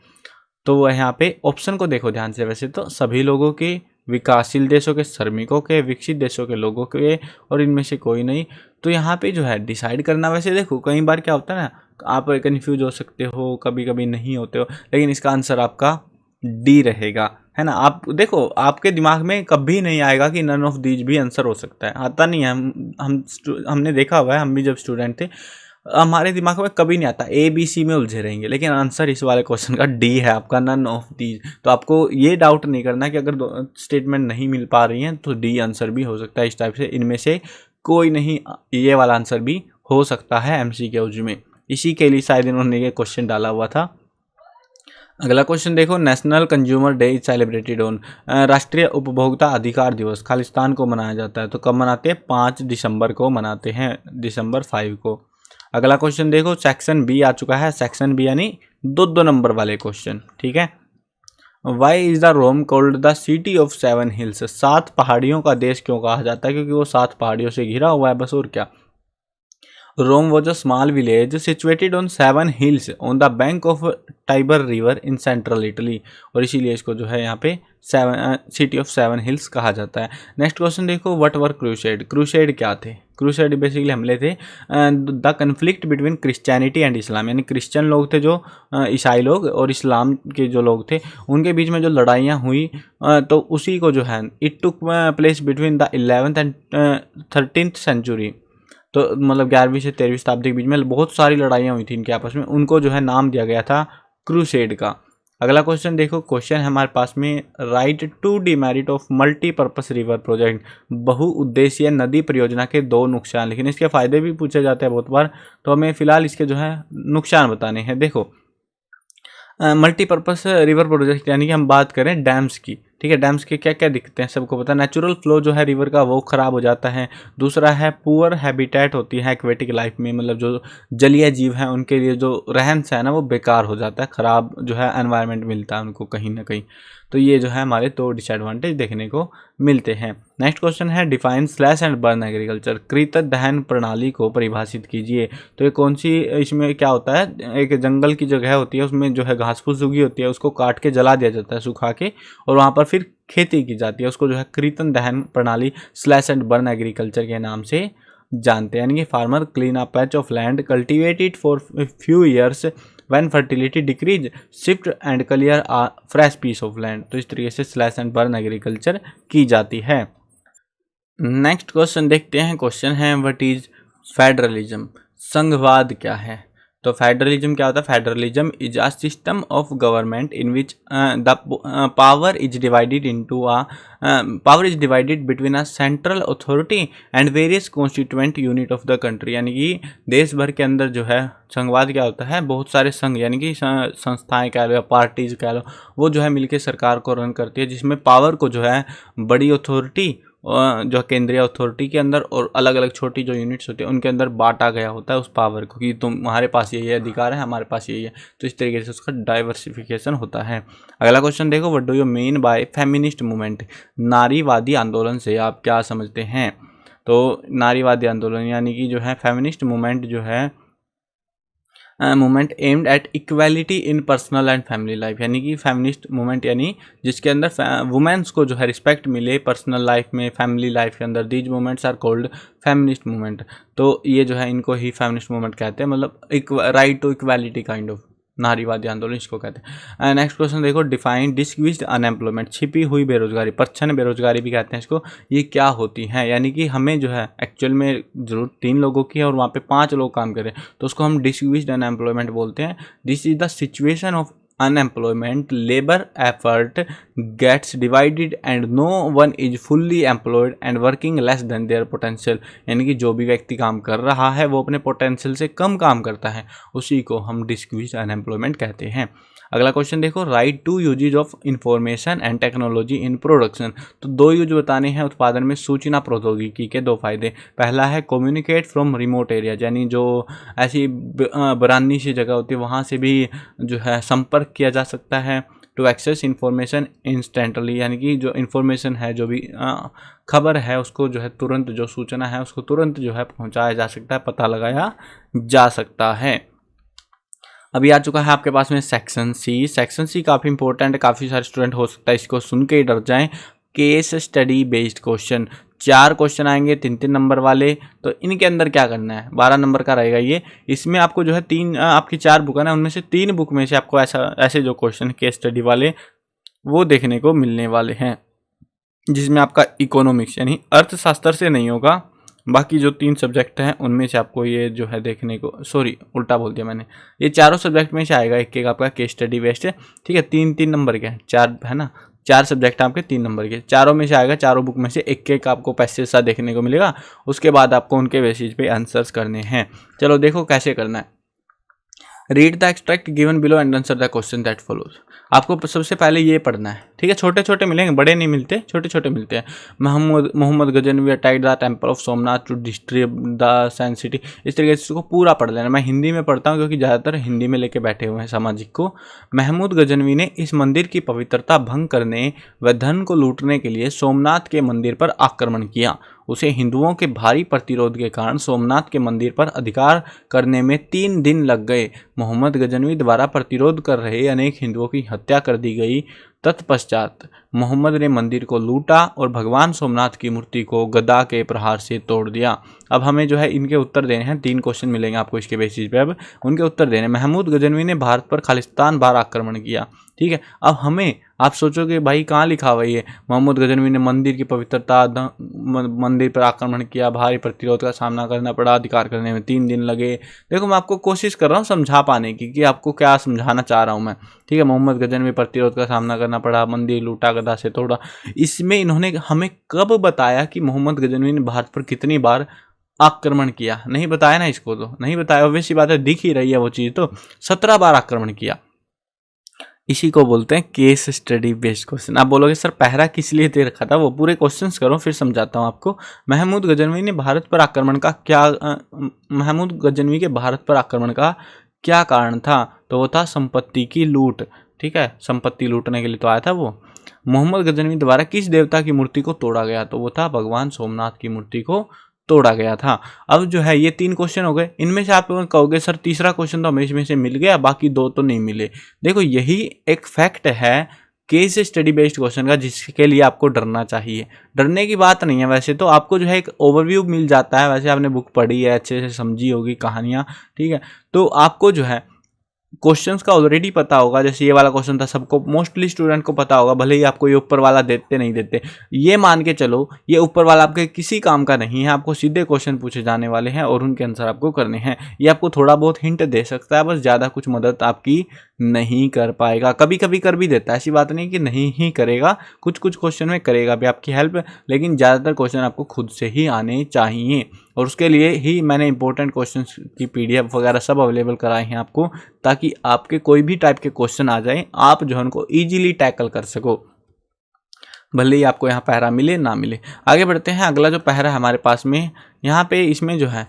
तो यहाँ पे ऑप्शन को देखो ध्यान से, वैसे तो सभी लोगों के, विकासशील देशों के, श्रमिकों के, विकसित देशों के लोगों के, और इनमें से कोई नहीं। तो यहाँ पे जो है डिसाइड करना, वैसे देखो कई बार क्या होता है ना, आप कन्फ्यूज हो सकते हो, कभी कभी नहीं होते हो, लेकिन इसका आंसर आपका डी रहेगा, है ना। आप देखो आपके दिमाग में कभी नहीं आएगा कि नन ऑफ दीज भी आंसर हो सकता है, आता नहीं है। हमने देखा हुआ है, हम भी जब स्टूडेंट थे हमारे दिमाग में कभी नहीं आता, ए बी सी में उलझे रहेंगे, लेकिन आंसर इस वाले क्वेश्चन का डी है आपका, नन ऑफ दीज। तो आपको ये डाउट नहीं करना कि अगर स्टेटमेंट नहीं मिल पा रही हैं तो डी आंसर भी हो सकता है इस टाइप से, इनमें से कोई नहीं, ये वाला आंसर भी हो सकता है MCQs में। इसी के लिए शायद इन्होंने ये क्वेश्चन डाला हुआ था। अगला क्वेश्चन देखो, national consumer day is celebrated on. राष्ट्रीय उपभोक्ता अधिकार दिवस खालिस्तान को मनाया जाता है। तो कब मनाते हैं? 5 दिसंबर को मनाते हैं, दिसंबर 5 को। अगला क्वेश्चन देखो, सेक्शन बी आ चुका है। सेक्शन बी यानी 2 नंबर वाले क्वेश्चन, ठीक है। Why is the Rome called the city of 7 hills. 7 पहाड़ियों का देश क्यों कहा जाता है? क्योंकि वो 7 पहाड़ियों से घिरा हुआ है, बस, और क्या। Rome was a small village situated on 7 hills on the bank of Tiber river in central Italy, और इसीलिए इसको जो है यहाँ पे सिटी ऑफ 7 हिल्स कहा जाता है। नेक्स्ट क्वेश्चन देखो, व्हाट वर क्रूसेड। क्रूसेड क्या थे? क्रूसेड बेसिकली हमले थे, the conflict between Christianity and Islam, यानी क्रिश्चियन लोग थे जो ईसाई लोग, और इस्लाम के जो लोग थे उनके बीच में जो लड़ाइयाँ हुई, तो उसी को जो है it took place between the 11th and 13th century. तो मतलब 11वीं से 13वीं शताब्दी के बीच में बहुत सारी लड़ाइयाँ हुई थी इनके आपस में, उनको जो है नाम दिया गया था क्रूसेड का। अगला क्वेश्चन देखो, क्वेश्चन है हमारे पास में, write two demerit of multipurpose river project. बहुउद्देशीय नदी परियोजना के 2 नुकसान, लेकिन इसके फायदे भी पूछे जाते हैं बहुत बार, तो हमें फिलहाल इसके जो है नुकसान बताने हैं। देखो मल्टीपर्पस रिवर प्रोजेक्ट यानी कि हम बात करें डैम्स की, ठीक है। डैम्स के क्या क्या दिखते हैं सबको पता है। नेचुरल फ्लो जो है रिवर का वो ख़राब हो जाता है। दूसरा है पुअर हैबिटेट होती है एक्वेटिक लाइफ में, मतलब जो जलीय जीव हैं उनके लिए जो रहन सहन है वो बेकार हो जाता है, ख़राब जो है एनवायरनमेंट मिलता है उनको कहीं ना कहीं। तो ये जो है हमारे 2 डिसएडवांटेज देखने को मिलते हैं। नेक्स्ट क्वेश्चन है, define slash and burn agriculture. कृत दहन प्रणाली को परिभाषित कीजिए। तो ये कौन सी, इसमें क्या होता है, एक जंगल की जगह होती है, उसमें जो है घास फूस उगी होती है, उसको काट के जला दिया जाता है सुखा के, और वहाँ पर फिर खेती की जाती है। उसको जो है कृतन दहन प्रणाली स्लैश एंड बर्न एग्रीकल्चर के नाम से जानते हैं। यानी कि farmer clean a patch of land, cultivate it for few years, when fertility decreases, shift and clear a fresh piece of land. तो इस तरीके से स्लैश एंड बर्न एग्रीकल्चर की जाती है। नेक्स्ट क्वेश्चन देखते हैं। क्वेश्चन है, व्हाट इज फेडरलिज्म। संघवाद क्या है? तो फेडरलिज्म क्या होता है? Federalism is a system of government in which the power is divided between a central authority and various constituent unit of the country. यानी कि देश भर के अंदर जो है संघवाद क्या होता है, बहुत सारे संघ यानी कि संस्थाएं कह लो या पार्टीज कह लो, वो जो है मिलकर सरकार को रन करती है, जिसमें पावर को जो है बड़ी अथॉरिटी जो केंद्रीय अथॉरिटी के अंदर और अलग अलग छोटी जो यूनिट्स होती है उनके अंदर बांटा गया होता है उस पावर को, कि तुम्हारे पास ये अधिकार है, हमारे पास यही है। तो इस तरीके से उसका डाइवर्सिफिकेशन होता है। अगला क्वेश्चन देखो, what do you mean by feminist movement. नारीवादी आंदोलन से आप क्या समझते हैं? तो नारीवादी आंदोलन यानी कि जो है फेमिनिस्ट मूवमेंट जो है movement aimed at equality in personal and family life, यानी कि फेमिनिस्ट मूवमेंट, यानी जिसके अंदर वुमेन्स को जो है रिस्पेक्ट मिले पर्सनल लाइफ में, फैमिली लाइफ के अंदर। These movements are called feminist movement. तो ये जो है इनको ही फेमिनिस्ट मूवमेंट कहते हैं, मतलब एक right to equality kind of, नारीवादी आंदोलन इसको कहते हैं। नेक्स्ट क्वेश्चन देखो, डिफाइन डिस्क्वीज्ड अनएम्प्लॉयमेंट, छिपी हुई बेरोजगारी, परछन बेरोजगारी भी कहते हैं इसको, ये क्या होती है? यानी कि हमें जो है एक्चुअल में जरूरत 3 लोगों की है और वहाँ पे 5 लोग काम कर रहे हैं, तो उसको हम डिस्क्वीज्ड अनएम्प्लॉयमेंट बोलते हैं। This is the situation of unemployment, labor effort gets divided and no one is fully employed and working less than their potential, यानी कि जो भी व्यक्ति काम कर रहा है वो अपने पोटेंशियल से कम काम करता है, उसी को हम डिस्क्वीज्ड अनएम्प्लॉयमेंट कहते हैं। अगला क्वेश्चन देखो, write two uses of information and technology in production. तो 2 यूज बताने हैं उत्पादन में सूचना प्रौद्योगिकी के 2 फायदे। पहला है कम्युनिकेट फ्रॉम रिमोट एरिया, यानी जो ऐसी बरानी सी जगह होती है वहाँ से भी जो है संपर्क किया जा सकता है। टू एक्सेस इंफॉर्मेशन इंस्टेंटली, यानी कि जो इन्फॉर्मेशन है, जो भी खबर है उसको जो है तुरंत, जो सूचना है उसको तुरंत जो है पहुँचाया जा सकता है, पता लगाया जा सकता है। अभी आ चुका है आपके पास में सेक्शन सी। सेक्शन सी काफ़ी इंपॉर्टेंट है, काफ़ी सारे स्टूडेंट हो सकता है इसको सुन के ही डर जाएं। Case study based question, 4 question आएंगे 3-3 नंबर वाले। तो इनके अंदर क्या करना है, 12 नंबर का रहेगा ये। इसमें आपको जो है 3 आपकी 4 बुक है ना, उनमें से 3 बुक में से आपको ऐसे जो क्वेश्चन केस स्टडी वाले वो देखने को मिलने वाले हैं, जिसमें आपका इकोनॉमिक्स यानी अर्थशास्त्र से नहीं होगा, बाकी जो 3 सब्जेक्ट हैं उनमें से आपको ये जो है देखने को, सॉरी उल्टा बोल दिया मैंने, ये चारों सब्जेक्ट में से आएगा एक आपका केस स्टडी बेस्ड है, ठीक है। 3-3 नंबर के 4 है ना, 4 सब्जेक्ट आपके 3 नंबर के, चारों में से आएगा, चारों बुक में से एक आपको पैसेज सा देखने को मिलेगा। उसके बाद आपको उनके बेसिस पे आंसर्स करने हैं। चलो देखो कैसे करना है। Read the extract given below and answer the question that follows. आपको सबसे पहले ये पढ़ना है, ठीक है। छोटे छोटे मिलेंगे, बड़े नहीं मिलते, छोटे छोटे मिलते हैं। Mohammad Ghaznavi attacked the temple of Somnath to disturb the sand city. इस तरीके से इसको पूरा पढ़ लेना। मैं हिंदी में पढ़ता हूँ क्योंकि ज़्यादातर हिंदी में लेके बैठे हुए हैं सामाजिक को। महमूद गजनवी ने इस मंदिर की पवित्रता भंग करने व धन को लूटने के लिए सोमनाथ के मंदिर पर आक्रमण किया। उसे हिंदुओं के भारी प्रतिरोध के कारण सोमनाथ के मंदिर पर अधिकार करने में 3 दिन लग गए। मोहम्मद गजनवी द्वारा प्रतिरोध कर रहे अनेक हिंदुओं की हत्या कर दी गई। तत्पश्चात मोहम्मद ने मंदिर को लूटा और भगवान सोमनाथ की मूर्ति को गदा के प्रहार से तोड़ दिया। अब हमें जो है इनके उत्तर देने हैं, 3 क्वेश्चन मिलेंगे आपको इसके बेसिस पे। अब उनके उत्तर देने। महमूद गजनवी ने भारत पर खालिस्तान बार आक्रमण किया, ठीक है। अब हमें, आप सोचोगे भाई कहाँ लिखा हुआ ये, मोहम्मद गजनवी ने मंदिर की पवित्रता, मंदिर पर आक्रमण किया, भारी प्रतिरोध का सामना करना पड़ा, अधिकार करने में 3 दिन लगे। देखो मैं आपको कोशिश कर रहा हूँ समझा पाने की कि आपको क्या समझाना चाह रहा हूँ मैं, ठीक है। मोहम्मद गजनवी प्रतिरोध का सामना करना पड़ा, मंदिर लूटा, गदा से तोड़ा। इसमें इन्होंने हमें कब बताया कि मोहम्मद गजनवी ने भारत पर कितनी बार आक्रमण किया? नहीं बताया ना, इसको तो नहीं बताया। ऑब्वियस सी बात है, दिख ही रही है वो चीज़ तो। 17 बार आक्रमण किया। इसी को बोलते हैं केस स्टडी बेस्ड क्वेश्चन। आप बोलोगे सर पहरा किस लिए दे रखा था, वो पूरे क्वेश्चंस करो फिर समझाता हूँ आपको। महमूद गजनवी ने भारत पर आक्रमण का क्या महमूद गजनवी के भारत पर आक्रमण का क्या कारण था? तो वो था संपत्ति की लूट, ठीक है। संपत्ति लूटने के लिए तो आया था वो। मोहम्मद गजनवी द्वारा किस देवता की मूर्ति को तोड़ा गया? तो वो था भगवान सोमनाथ की मूर्ति को तोड़ा गया था। अब जो है ये 3 क्वेश्चन हो गए। इनमें से आप कहोगे सर तीसरा क्वेश्चन तो हमें इसमें से मिल गया, बाकी 2 तो नहीं मिले। देखो यही एक फैक्ट है केस स्टडी बेस्ड क्वेश्चन का, जिसके लिए आपको डरना चाहिए। डरने की बात नहीं है, वैसे तो आपको जो है एक ओवरव्यू मिल जाता है। वैसे आपने बुक पढ़ी है, अच्छे से समझी होगी कहानियाँ, ठीक है। तो आपको जो है क्वेश्चंस का ऑलरेडी पता होगा। जैसे ये वाला क्वेश्चन था, सबको मोस्टली स्टूडेंट को पता होगा, भले ही आपको ये ऊपर वाला देते नहीं देते। ये मान के चलो ये ऊपर वाला आपके किसी काम का नहीं है, आपको सीधे क्वेश्चन पूछे जाने वाले हैं और उनके आंसर आपको करने हैं। ये आपको थोड़ा बहुत हिंट दे सकता है, बस ज़्यादा कुछ मदद आपकी नहीं कर पाएगा। कभी कभी कर भी देता है, ऐसी बात नहीं कि नहीं ही करेगा, कुछ कुछ क्वेश्चन में करेगा भी आपकी हेल्प, लेकिन ज़्यादातर क्वेश्चन आपको खुद से ही आने चाहिए। और उसके लिए ही मैंने इंपॉर्टेंट क्वेश्चन की PDF वगैरह सब अवेलेबल कराए हैं आपको, ताकि आपके कोई भी टाइप के क्वेश्चन आ जाएं, आप जो है उनको ईजिली टैकल कर सको, भले ही आपको यहाँ पहरा मिले ना मिले। आगे बढ़ते हैं। अगला जो पहरा है हमारे पास में, यहाँ पे इसमें जो है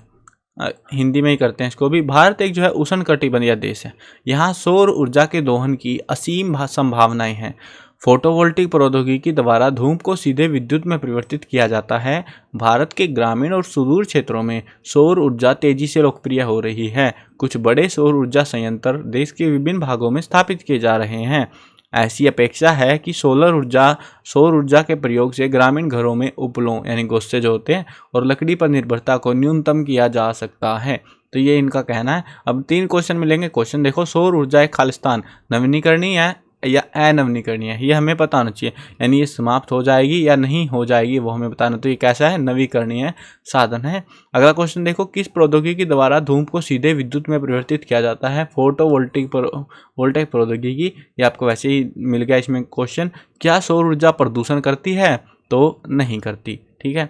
हिंदी में ही करते हैं इसको भी। भारत एक जो है उष्णकटिबंधीय देश है। यहाँ सौर ऊर्जा के दोहन की असीम संभावनाएं हैं। फोटोवोल्टिक प्रौद्योगिकी द्वारा धूप को सीधे विद्युत में परिवर्तित किया जाता है। भारत के ग्रामीण और सुदूर क्षेत्रों में सौर ऊर्जा तेजी से लोकप्रिय हो रही है। कुछ बड़े सौर ऊर्जा संयंत्र देश के विभिन्न भागों में स्थापित किए जा रहे हैं। ऐसी अपेक्षा है कि सौर ऊर्जा के प्रयोग से ग्रामीण घरों में उपलों यानी गोश्ते जो होते हैं और लकड़ी पर निर्भरता को न्यूनतम किया जा सकता है। तो ये इनका कहना है। अब 3 क्वेश्चन मिलेंगे। क्वेश्चन देखो, सौर ऊर्जा एक खालिस्तान नवीनीकरणीय है या अनवीनीकरणीय है, ये हमें पता होना चाहिए। यानी ये समाप्त हो जाएगी या नहीं हो जाएगी वो हमें बताना। तो ये कैसा है? नवीकरणीय साधन है। अगला क्वेश्चन देखो, किस प्रौद्योगिकी द्वारा धूप को सीधे विद्युत में परिवर्तित किया जाता है? फोटोवोल्टिक प्रौद्योगिकी। ये आपको वैसे ही मिल गया इसमें क्वेश्चन। क्या सौर ऊर्जा प्रदूषण करती है? तो नहीं करती। ठीक है,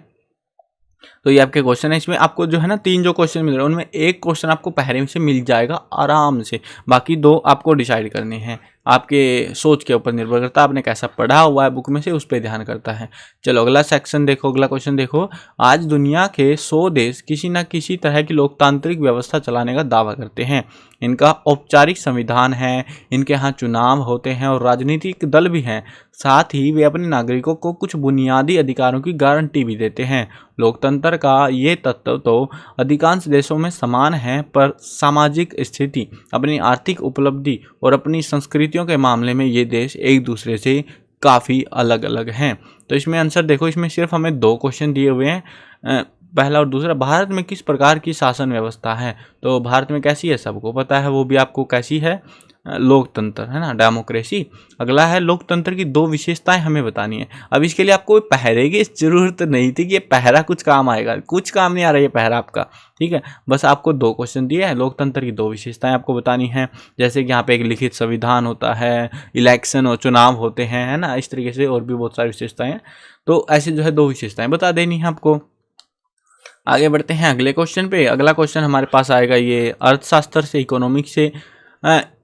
तो ये आपके क्वेश्चन है। इसमें आपको जो है ना 3 जो क्वेश्चन मिल रहे हैं उनमें एक क्वेश्चन आपको पहले से मिल जाएगा आराम से, बाकी 2 आपको डिसाइड करने हैं। आपके सोच के ऊपर निर्भर करता है, आपने कैसा पढ़ा हुआ है बुक में से उस पर ध्यान करता है। चलो अगला सेक्शन देखो, अगला क्वेश्चन देखो। आज दुनिया के 100 देश किसी न किसी तरह की लोकतांत्रिक व्यवस्था चलाने का दावा करते हैं। इनका औपचारिक संविधान है, इनके यहाँ चुनाव होते हैं और राजनीतिक दल भी हैं। साथ ही वे अपने नागरिकों को कुछ बुनियादी अधिकारों की गारंटी भी देते हैं। लोकतंत्र का ये तत्व तो अधिकांश देशों में समान है, पर सामाजिक स्थिति, अपनी आर्थिक उपलब्धि और अपनी संस्कृतियों के मामले में ये देश एक दूसरे से काफ़ी अलग अलग हैं। तो इसमें आंसर देखो, इसमें सिर्फ हमें 2 क्वेश्चन दिए हुए हैं, पहला और दूसरा। भारत में किस प्रकार की शासन व्यवस्था है? तो भारत में कैसी है सबको पता है, वो भी आपको कैसी है? लोकतंत्र है ना, डेमोक्रेसी। अगला है लोकतंत्र की 2 विशेषताएं हमें बतानी है। अब इसके लिए आपको पहरे की जरूरत नहीं थी कि ये पहरा कुछ काम आएगा, कुछ काम नहीं आ रहा ये पहरा आपका। ठीक है, बस आपको 2 क्वेश्चन दिए हैं, लोकतंत्र की 2 विशेषताएं आपको बतानी है। जैसे कि यहाँ पे एक लिखित संविधान होता है, इलेक्शन और चुनाव होते हैं, है ना, इस तरीके से और भी बहुत सारी विशेषताएं हैं। तो ऐसे जो है 2 विशेषताएं बता देनी है आपको। आगे बढ़ते हैं अगले क्वेश्चन पे। अगला क्वेश्चन हमारे पास आएगा ये अर्थशास्त्र से, इकोनॉमिक्स से।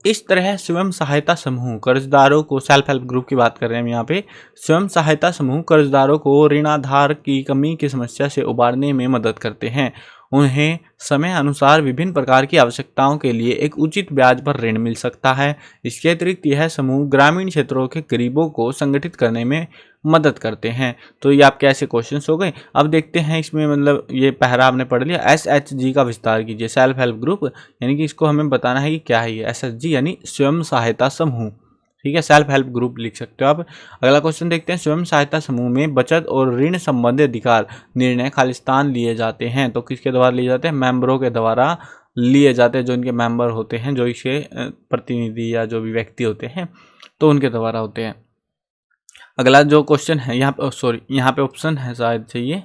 इस तरह स्वयं सहायता समूह कर्जदारों को, सेल्फ हेल्प ग्रुप की बात कर रहे हैं हम यहाँ पे, स्वयं सहायता समूह कर्जदारों को ऋणाधार की कमी की समस्या से उबारने में मदद करते हैं। उन्हें समय अनुसार विभिन्न प्रकार की आवश्यकताओं के लिए एक उचित ब्याज पर ऋण मिल सकता है। इसके अतिरिक्त यह समूह ग्रामीण क्षेत्रों के गरीबों को संगठित करने में मदद करते हैं। तो ये आपके ऐसे क्वेश्चंस हो गए। अब देखते हैं इसमें, मतलब ये पहरा आपने पढ़ लिया। SHG का विस्तार कीजिए, सेल्फ हेल्प ग्रुप, यानी कि इसको हमें बताना है कि क्या है ये SHG, यानी स्वयं सहायता समूह। ठीक है, सेल्फ हेल्प ग्रुप लिख सकते हो आप। अगला क्वेश्चन देखते हैं, स्वयं सहायता समूह में बचत और ऋण संबंधी अधिकार निर्णय खालिस्तान लिए जाते हैं। तो किसके द्वारा लिए जाते हैं? मेंबरों के द्वारा लिए जाते हैं, जो इनके मेंबर होते हैं, जो इसके प्रतिनिधि या जो भी व्यक्ति होते हैं तो उनके द्वारा होते हैं। अगला जो क्वेश्चन है यहाँ पे, यहाँ पे ऑप्शन है शायद से, ये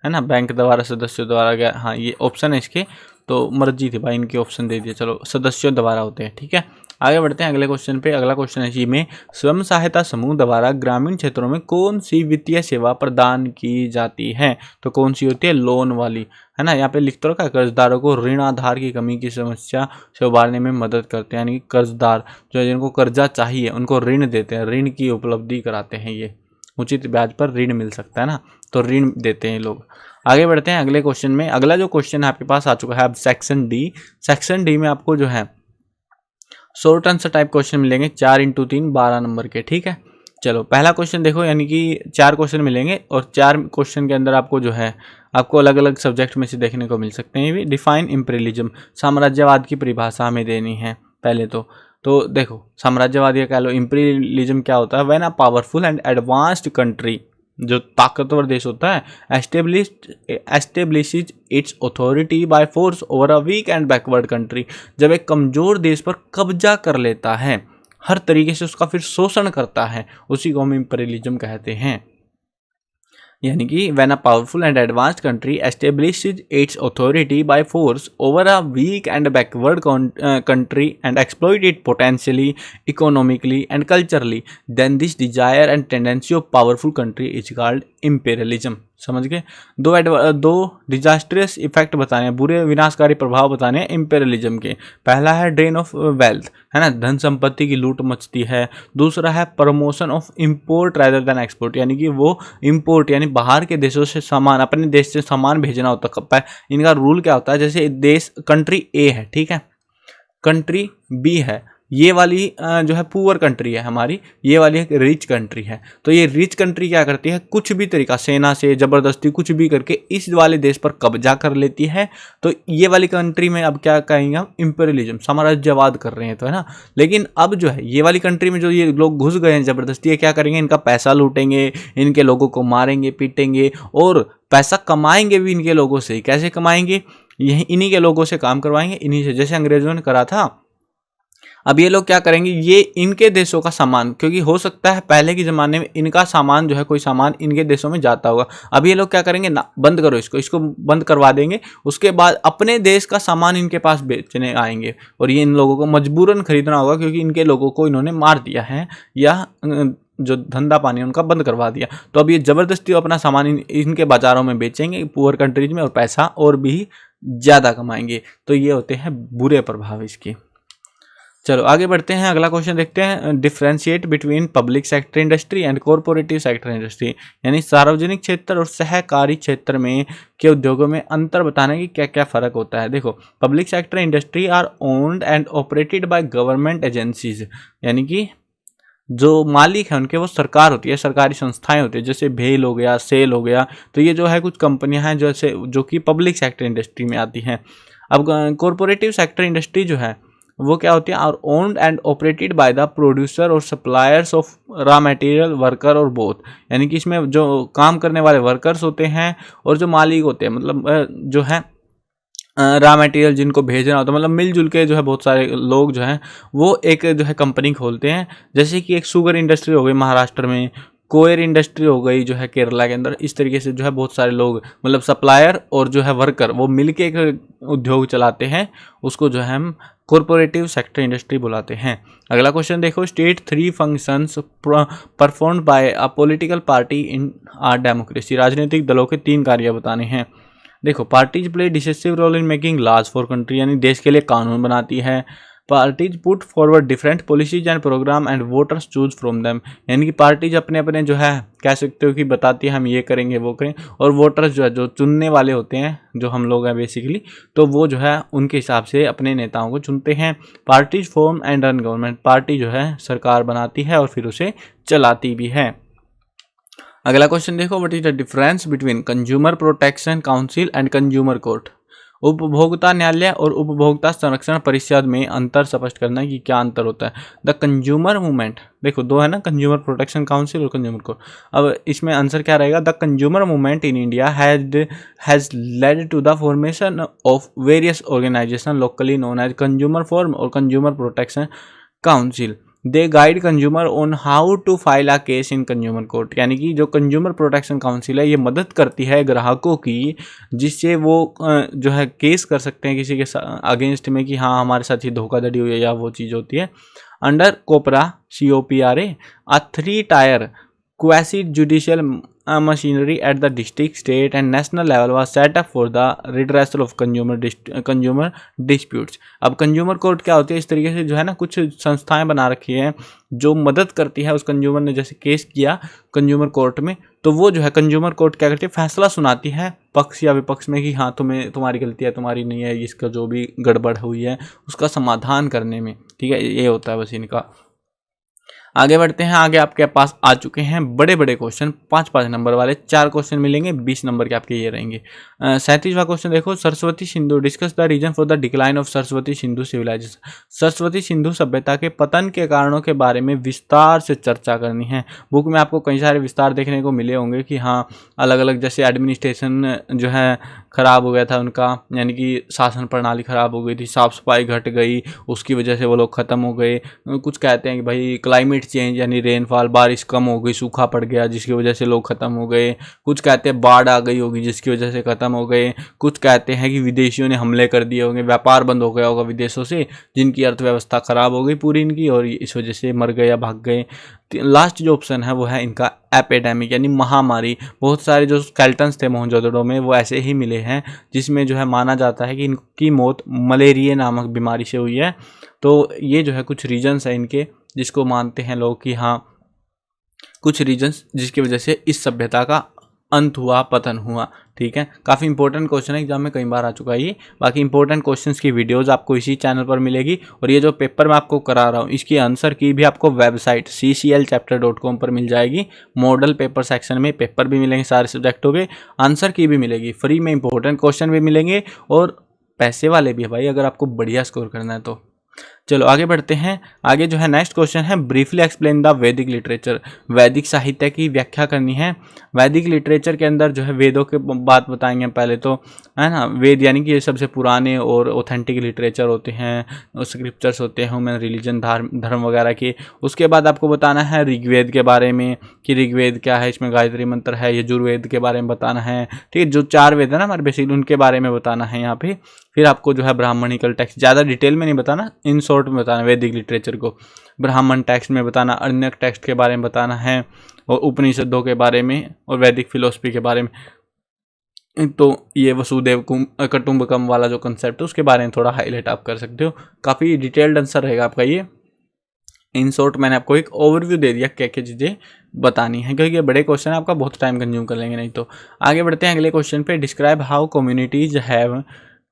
है ना, बैंक द्वारा, सदस्यों द्वारा गया, हाँ ये ऑप्शन है इसके, तो मर्जी थी भाई इनके ऑप्शन दे दिए। चलो सदस्यों द्वारा होते हैं। ठीक है, आगे बढ़ते हैं अगले क्वेश्चन पे। अगला क्वेश्चन है जी में, स्वयं सहायता समूह द्वारा ग्रामीण क्षेत्रों में कौन सी वित्तीय सेवा प्रदान की जाती है? तो कौन सी होती है? लोन वाली, है ना। यहाँ पे लिख तो रखा है, कर्जदारों को ऋण आधार की कमी की समस्या से उबारने में मदद करते हैं। यानी कि कर्जदार जो जिनको कर्जा चाहिए उनको ऋण देते हैं, ऋण की उपलब्धि कराते हैं, ये उचित ब्याज पर ऋण मिल सकता है ना, तो ऋण देते हैं लोग। आगे बढ़ते हैं अगले क्वेश्चन में। अगला जो क्वेश्चन आपके पास आ चुका है अब सेक्शन डी। सेक्शन डी में आपको जो है शॉर्ट आंसर टाइप क्वेश्चन मिलेंगे, 4x3 12 नंबर के। ठीक है, चलो पहला क्वेश्चन देखो, यानी कि 4 क्वेश्चन मिलेंगे और 4 क्वेश्चन के अंदर आपको जो है आपको अलग अलग सब्जेक्ट में से देखने को मिल सकते हैं। भी डिफाइन इम्पीरियलिज्म, साम्राज्यवाद की परिभाषा हमें देनी है पहले तो देखो साम्राज्यवाद या कह लो इम्पीरियलिज्म क्या होता है? When a powerful and advanced country, जो ताकतवर देश होता है, establishes its authority by force over a weak and backward country, जब एक कमजोर देश पर कब्जा कर लेता है, हर तरीके से उसका फिर शोषण करता है, उसी को हम इम्पीरियलिज्म कहते हैं। यानी कि when a powerful and advanced country establishes its authority by force over a weak and backward country and exploit it potentially, economically and culturally, then this desire and tendency of powerful country is called imperialism. समझ गए? दो डिजास्ट्रियस इफेक्ट बताने हैं, बुरे विनाशकारी प्रभाव बताने हैं इम्पीरियलिज्म के। पहला है ड्रेन ऑफ वेल्थ, है ना, धन संपत्ति की लूट मचती है। दूसरा है promotion of import rather than export, यानी कि वो इंपोर्ट यानी बाहर के देशों से सामान अपने देश से सामान भेजना होता है। इनका रूल क्या होता है? जैसे देश कंट्री ए है, ठीक है, कंट्री बी है, ये वाली जो है पुअर कंट्री है हमारी, ये वाली एक रिच कंट्री है। तो ये रिच कंट्री क्या करती है, कुछ भी तरीका सेना से ज़बरदस्ती कुछ भी करके इस वाले देश पर कब्जा कर लेती है। तो ये वाली कंट्री में अब क्या कहेंगे हम, इंपीरियलिज्म, साम्राज्यवाद कर रहे हैं, तो है ना। लेकिन अब जो है ये वाली कंट्री में जो ये लोग घुस गए हैं ज़बरदस्ती, ये क्या करेंगे, इनका पैसा लूटेंगे, इनके लोगों को मारेंगे पीटेंगे और पैसा कमाएंगे भी इनके लोगों से। कैसे कमाएंगे, यही इन्हीं के लोगों से काम करवाएंगे, इन्हीं से, जैसे अंग्रेजों ने करा था। अब ये लोग क्या करेंगे, ये इनके देशों का सामान, क्योंकि हो सकता है पहले के ज़माने में इनका सामान जो है, कोई सामान इनके देशों में जाता होगा। अब ये लोग क्या करेंगे ना, बंद करो इसको बंद करवा देंगे। उसके बाद अपने देश का सामान इनके पास बेचने आएंगे और ये इन लोगों को मजबूरन खरीदना होगा, क्योंकि इनके लोगों को इन्होंने मार दिया है या जो धंधा पानी उनका बंद करवा दिया। तो अब ये ज़बरदस्ती अपना सामान इनके बाज़ारों में बेचेंगे पुअर कंट्रीज में और पैसा और भी ज़्यादा कमाएंगे। तो ये होते हैं बुरे प्रभाव इसके। चलो आगे बढ़ते हैं, अगला क्वेश्चन देखते हैं। Differentiate between public sector industry and corporative sector industry, यानी सार्वजनिक क्षेत्र और सहकारी क्षेत्र में के उद्योगों में अंतर बताने की क्या क्या फ़र्क होता है। देखो, public sector industry are owned and operated by government agencies, यानी कि जो मालिक है उनके वो सरकार होती है, सरकारी संस्थाएं होती है, जैसे भेल हो गया, सेल हो गया। तो ये जो है कुछ कंपनियां हैं जैसे जो कि पब्लिक सेक्टर इंडस्ट्री में आती हैं। अब कॉरपोरेटिव सेक्टर इंडस्ट्री जो है वो क्या होती है, are owned and operated by the producer और suppliers of raw material worker और बोथ, यानी कि इसमें जो काम करने वाले वर्कर्स होते हैं और जो मालिक होते हैं, मतलब जो है रॉ मटेरियल जिनको भेजना होता है, मतलब मिलजुल के जो है बहुत सारे लोग जो हैं वो एक जो है कंपनी खोलते हैं। जैसे कि एक शुगर इंडस्ट्री हो गई महाराष्ट्र में, कोयर इंडस्ट्री हो गई जो है केरला के अंदर। इस तरीके से जो है बहुत सारे लोग, मतलब सप्लायर और जो है वर्कर, वो मिलके एक उद्योग चलाते हैं, उसको जो है हम कॉरपोरेटिव सेक्टर इंडस्ट्री बुलाते हैं। अगला क्वेश्चन देखो, state 3 functions performed by a political party in a democracy, राजनीतिक दलों के 3 कार्य बताने हैं। देखो, parties play decisive role in making laws for country, यानी देश के लिए कानून बनाती है। Parties put forward different policies and programme and voters choose from them, यानी कि पार्टीज अपने अपने जो है कह सकते हो कि बताती है हम ये करेंगे वो करें, और वोटर्स जो है जो चुनने वाले होते हैं, जो हम लोग हैं बेसिकली, तो वो जो है उनके हिसाब से अपने नेताओं को चुनते हैं। Parties form and run government, party जो है सरकार बनाती है और फिर उसे चलाती भी है। अगला क्वेश्चन देखो, what is the difference between consumer protection council and consumer court, उपभोक्ता न्यायालय और उपभोक्ता संरक्षण परिषद में अंतर स्पष्ट करना कि क्या अंतर होता है। द कंज्यूमर मूवमेंट, देखो 2 है ना, कंज्यूमर प्रोटेक्शन काउंसिल और कंज्यूमर कोर्ट। अब इसमें आंसर क्या रहेगा, the consumer movement in India has led to the formation of various organisation locally known as consumer forum और consumer protection council. They guide consumer on how to file a case in consumer court, यानी कि जो कंज्यूमर प्रोटेक्शन काउंसिल है ये मदद करती है ग्राहकों की, जिससे वो जो है केस कर सकते हैं किसी के अगेंस्ट में कि हाँ हमारे साथ ये धोखाधड़ी हुई है या वो चीज़ होती है। Under COPRA COPRA, a 3 tier quasi judicial machinery at the district, state and national level was set up for the redressal of consumer disputes। अब कंज्यूमर कोर्ट क्या होती है, इस तरीके से जो है ना कुछ संस्थाएं बना रखी हैं जो मदद करती है उस कंज्यूमर ने जैसे केस किया कंज्यूमर कोर्ट में, तो वो जो है कंज्यूमर कोर्ट क्या करती है, फैसला सुनाती है पक्ष या विपक्ष में कि हाँ तुम्हारी गलती है, तुम्हारी नहीं है, इसका जो भी गड़बड़ हुई है उसका समाधान करने में। ठीक है, ये होता है बस इनका। आगे बढ़ते हैं, आगे आपके पास आ चुके हैं बड़े बड़े क्वेश्चन, 5-5 नंबर वाले 4 क्वेश्चन मिलेंगे, 20 नंबर के आपके ये रहेंगे। 37वां क्वेश्चन देखो, Saraswati Sindhu, discuss the reason for the decline of Saraswati Sindhu civilisation, Saraswati Sindhu सभ्यता के पतन के कारणों के बारे में विस्तार से चर्चा करनी है। बुक में आपको कई सारे विस्तार देखने को मिले होंगे कि हाँ अलग अलग, जैसे एडमिनिस्ट्रेशन जो है खराब हो गया था उनका, यानी कि शासन प्रणाली खराब हो गई थी, साफ सफाई घट गई, उसकी वजह से वो लोग ख़त्म हो गए। कुछ कहते हैं कि भाई क्लाइमेट चेंज यानी रेनफॉल, बारिश कम हो गई, सूखा पड़ गया जिसकी वजह से लोग ख़त्म हो गए। कुछ कहते हैं बाढ़ आ गई होगी जिसकी वजह से ख़त्म हो गए। कुछ कहते हैं कि विदेशियों ने हमले कर दिए होंगे, व्यापार बंद हो गया होगा विदेशों से, जिनकी अर्थव्यवस्था ख़राब हो गई पूरी इनकी, और इस वजह से मर गए या भाग गए। लास्ट जो ऑप्शन है वो है इनका एपिडेमिक, यानी महामारी। बहुत सारे जो स्केल्टन्स थे मोहनजोदड़ो में वो ऐसे ही मिले हैं, जिसमें जो है माना जाता है कि इनकी मौत मलेरिया नामक बीमारी से हुई है। तो ये जो है कुछ रीजन्स है इनके, जिसको मानते हैं लोग कि हाँ कुछ रीजन्स जिसकी वजह से इस सभ्यता का अंत हुआ, पतन हुआ। ठीक है, काफ़ी इंपॉर्टेंट क्वेश्चन है, एग्जाम में कई बार आ चुका है ये। बाकी इंपॉर्टेंट क्वेश्चंस की वीडियोस आपको इसी चैनल पर मिलेगी, और ये जो पेपर मैं आपको करा रहा हूँ इसकी आंसर की भी आपको वेबसाइट cclchapter.com पर मिल जाएगी। मॉडल पेपर सेक्शन में पेपर भी मिलेंगे सारे सब्जेक्टों के, आंसर की भी मिलेगी, फ्री में इंपॉर्टेंट क्वेश्चन भी मिलेंगे, और पैसे वाले भी है भाई, अगर आपको बढ़िया स्कोर करना है तो। चलो आगे बढ़ते हैं। आगे जो है नेक्स्ट क्वेश्चन है, ब्रीफली एक्सप्लेन द वैदिक लिटरेचर। वैदिक साहित्य की व्याख्या करनी है। वैदिक लिटरेचर के अंदर जो है वेदों के बात बताएंगे पहले तो, है ना। वेद यानी कि ये सबसे पुराने और ऑथेंटिक लिटरेचर होते हैं, स्क्रिप्चर्स होते हैं ह्यूमन रिलीजन, धर्म वगैरह के। उसके बाद आपको बताना है ऋग्वेद के बारे में कि ऋग्वेद क्या है, इसमें गायत्री मंत्र है। यजुर्वेद के बारे में बताना है, ठीक है, जो 4 वेद है ना हमारे बेसिकली, उनके बारे में बताना है यहाँ पे। फिर आपको जो है ब्राह्मणिकल टेक्स्ट, ज़्यादा डिटेल में नहीं बताना, इन शॉर्ट में बताना वैदिक लिटरेचर को। ब्राह्मण टेक्स्ट में बताना, अन्य टेक्स्ट के बारे में बताना है, और उपनिषदों के बारे में, और वैदिक फिलोसफी के बारे में। तो ये वसुदेव कुटुंबकम वाला जो कंसेप्ट है उसके बारे में थोड़ा हाईलाइट आप कर सकते हो। काफ़ी डिटेल्ड आंसर रहेगा आपका ये। इन शॉर्ट मैंने आपको एक ओवरव्यू दे दिया क्या क्या चीज़ें बतानी है, क्योंकि ये बड़े क्वेश्चन है, आपका बहुत टाइम कंज्यूम कर लेंगे नहीं तो। आगे बढ़ते हैं अगले क्वेश्चन पे। Describe how communities have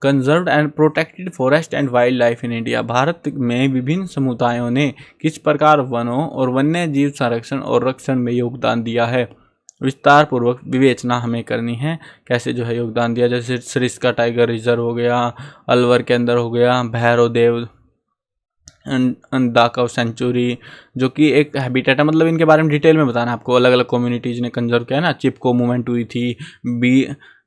conserved and protected forest and wild life in India. Bharat में विभिन्न समुदायों ने किस प्रकार वनों और वन्य जीव संरक्षण और रक्षण में योगदान दिया है। विस्तार पूर्वक विवेचना हमें करनी है, कैसे जो है योगदान दिया। जैसे सरिस्का टाइगर रिजर्व हो गया, अलवर के अंदर हो गया, भैरव देव दाकव सेंचुरी जो कि एक हैबिटेट है, मतलब इनके बारे में डिटेल में बताना आपको। अलग अलग कम्युनिटीज़ ने कंजर्व किया है ना। चिपको मूवमेंट हुई थी,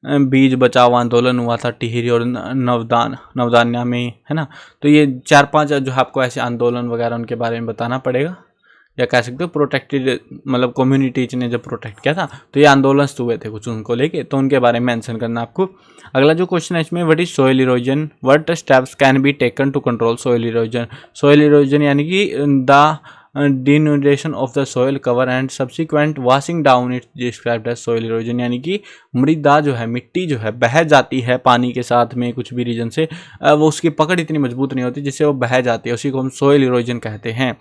बीज बचाओ आंदोलन हुआ था टिहरी और नवदान्या में, है ना। तो ये 4-5 जो है आपको ऐसे आंदोलन वगैरह उनके बारे में बताना पड़ेगा, या कह सकते हो प्रोटेक्टेड, मतलब कम्युनिटीज ने जब प्रोटेक्ट किया था तो ये आंदोलन हुए थे कुछ उनको लेके, तो उनके बारे में मेंशन करना आपको। अगला जो क्वेश्चन है इसमें, what is soil erosion, what steps can be taken to control soil erosion. Soil erosion यानी कि the denudation of the soil cover and subsequent washing down it described as soil erosion. यानी कि मृदा जो है, मिट्टी जो है बह जाती है पानी के साथ में कुछ भी रीजन से, वो उसकी पकड़ इतनी मजबूत नहीं होती जिससे वो बह जाती है, उसी को हम सॉइल इरोजन कहते हैं।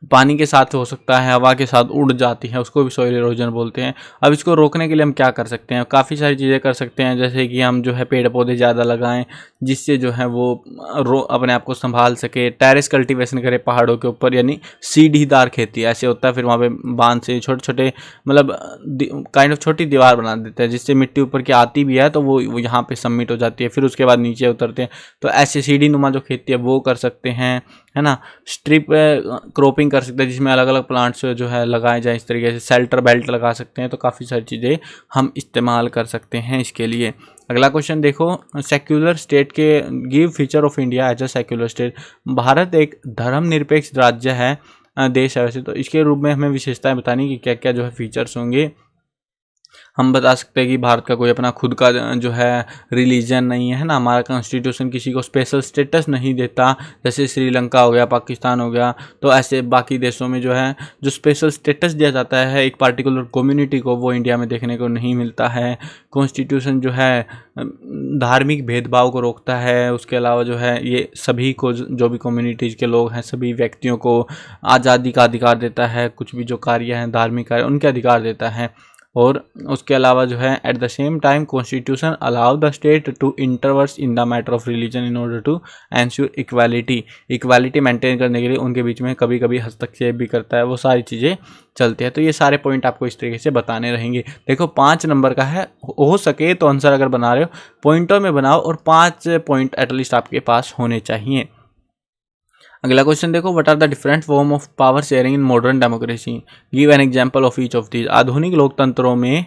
पानी के साथ हो सकता है, हवा के साथ उड़ जाती है, उसको भी सॉइल इरोजन बोलते हैं। अब इसको रोकने के लिए हम क्या कर सकते हैं, काफ़ी सारी चीज़ें कर सकते हैं। जैसे कि हम जो है पेड़ पौधे ज़्यादा लगाएं, जिससे जो है वो अपने आप को संभाल सके। टेरेस कल्टीवेशन करें पहाड़ों के ऊपर, यानी सीढ़ीदार खेती ऐसे होता है। फिर वहाँ पे बांध से छोटे छोटे, मतलब काइंड ऑफ छोटी दीवार बना देते हैं, जिससे मिट्टी ऊपर की आती भी है तो वो यहाँ पे सबमिट हो जाती है, फिर उसके बाद नीचे उतरते हैं। तो ऐसे सीढ़ी नुमा जो खेती है वो कर सकते हैं, है ना। स्ट्रिप क्रॉपिंग कर सकते हैं, जिसमें अलग अलग प्लांट्स जो है लगाए जाए, इस तरीके से शेल्टर बेल्ट लगा सकते हैं। तो काफ़ी सारी चीज़ें हम इस्तेमाल कर सकते हैं इसके लिए। अगला क्वेश्चन देखो, सेक्युलर स्टेट के give feature of India as a secular state. Bharat एक धर्मनिरपेक्ष राज्य है, देश है वैसे तो, इसके रूप में हमें विशेषताएं बतानी कि क्या क्या जो है फीचर्स होंगे। हम बता सकते हैं कि भारत का कोई अपना खुद का जो है रिलीजन नहीं है ना, हमारा कॉन्स्टिट्यूशन किसी को स्पेशल स्टेटस नहीं देता, जैसे श्रीलंका हो गया, पाकिस्तान हो गया। तो ऐसे बाकी देशों में जो है जो स्पेशल स्टेटस दिया जाता है एक पार्टिकुलर कम्युनिटी को, वो इंडिया में देखने को नहीं मिलता है। कॉन्स्टिट्यूशन जो है धार्मिक भेदभाव को रोकता है। उसके अलावा जो है ये सभी को, जो भी कम्युनिटीज़ के लोग हैं, सभी व्यक्तियों को आज़ादी का अधिकार देता है। कुछ भी जो कार्य हैं धार्मिक कार्य, उनके अधिकार देता है। और उसके अलावा जो है at the same time constitution allow the state to intervene in the matter of religion in order to ensure equality maintain करने के लिए उनके बीच में कभी कभी हस्तक्षेप भी करता है। वो सारी चीज़ें चलती है। तो ये सारे पॉइंट आपको इस तरीके से बताने रहेंगे। देखो 5 नंबर का है, हो सके तो आंसर अगर बना रहे हो पॉइंटों में बनाओ, और 5 पॉइंट एटलीस्ट आपके पास होने चाहिए। अगला क्वेश्चन देखो, what are the different form of power sharing in modern democracy, give an example of each of these. आधुनिक लोकतंत्रों में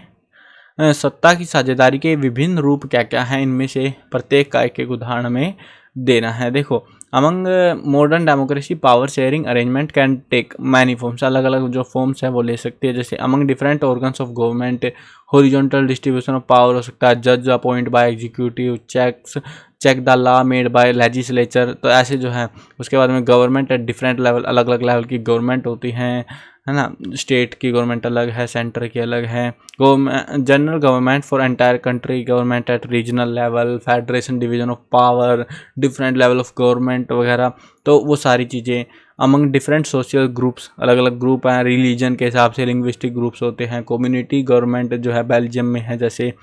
सत्ता की साझेदारी के विभिन्न रूप क्या क्या हैं, इनमें से प्रत्येक का एक एक उदाहरण में देना है। देखो, among modern democracy power sharing arrangement can take many forms, अलग अलग जो फॉर्म्स है वो ले सकती है। जैसे among different organs of government, horizontal distribution of power हो सकता है, जज appoint by executive, check the law made by legislature. तो ऐसे जो है, उसके बाद में गवर्नमेंट एट डिफरेंट लेवल, अलग अलग लेवल की गवर्नमेंट होती हैं, है ना। स्टेट की गवर्नमेंट अलग है, सेंटर की अलग है, general government for entire country, government at regional level, federation, division of power, different level of government वगैरह। तो वो सारी चीज़ें अमंग डिफरेंट सोशल ग्रुप्स, अलग अलग ग्रुप हैं, रिलीजन के हिसाब से लिंग्विस्टिक ग्रुप्स होते हैं। कम्युनिटी गवर्नमेंट जो है बेल्जियम में है, जैसे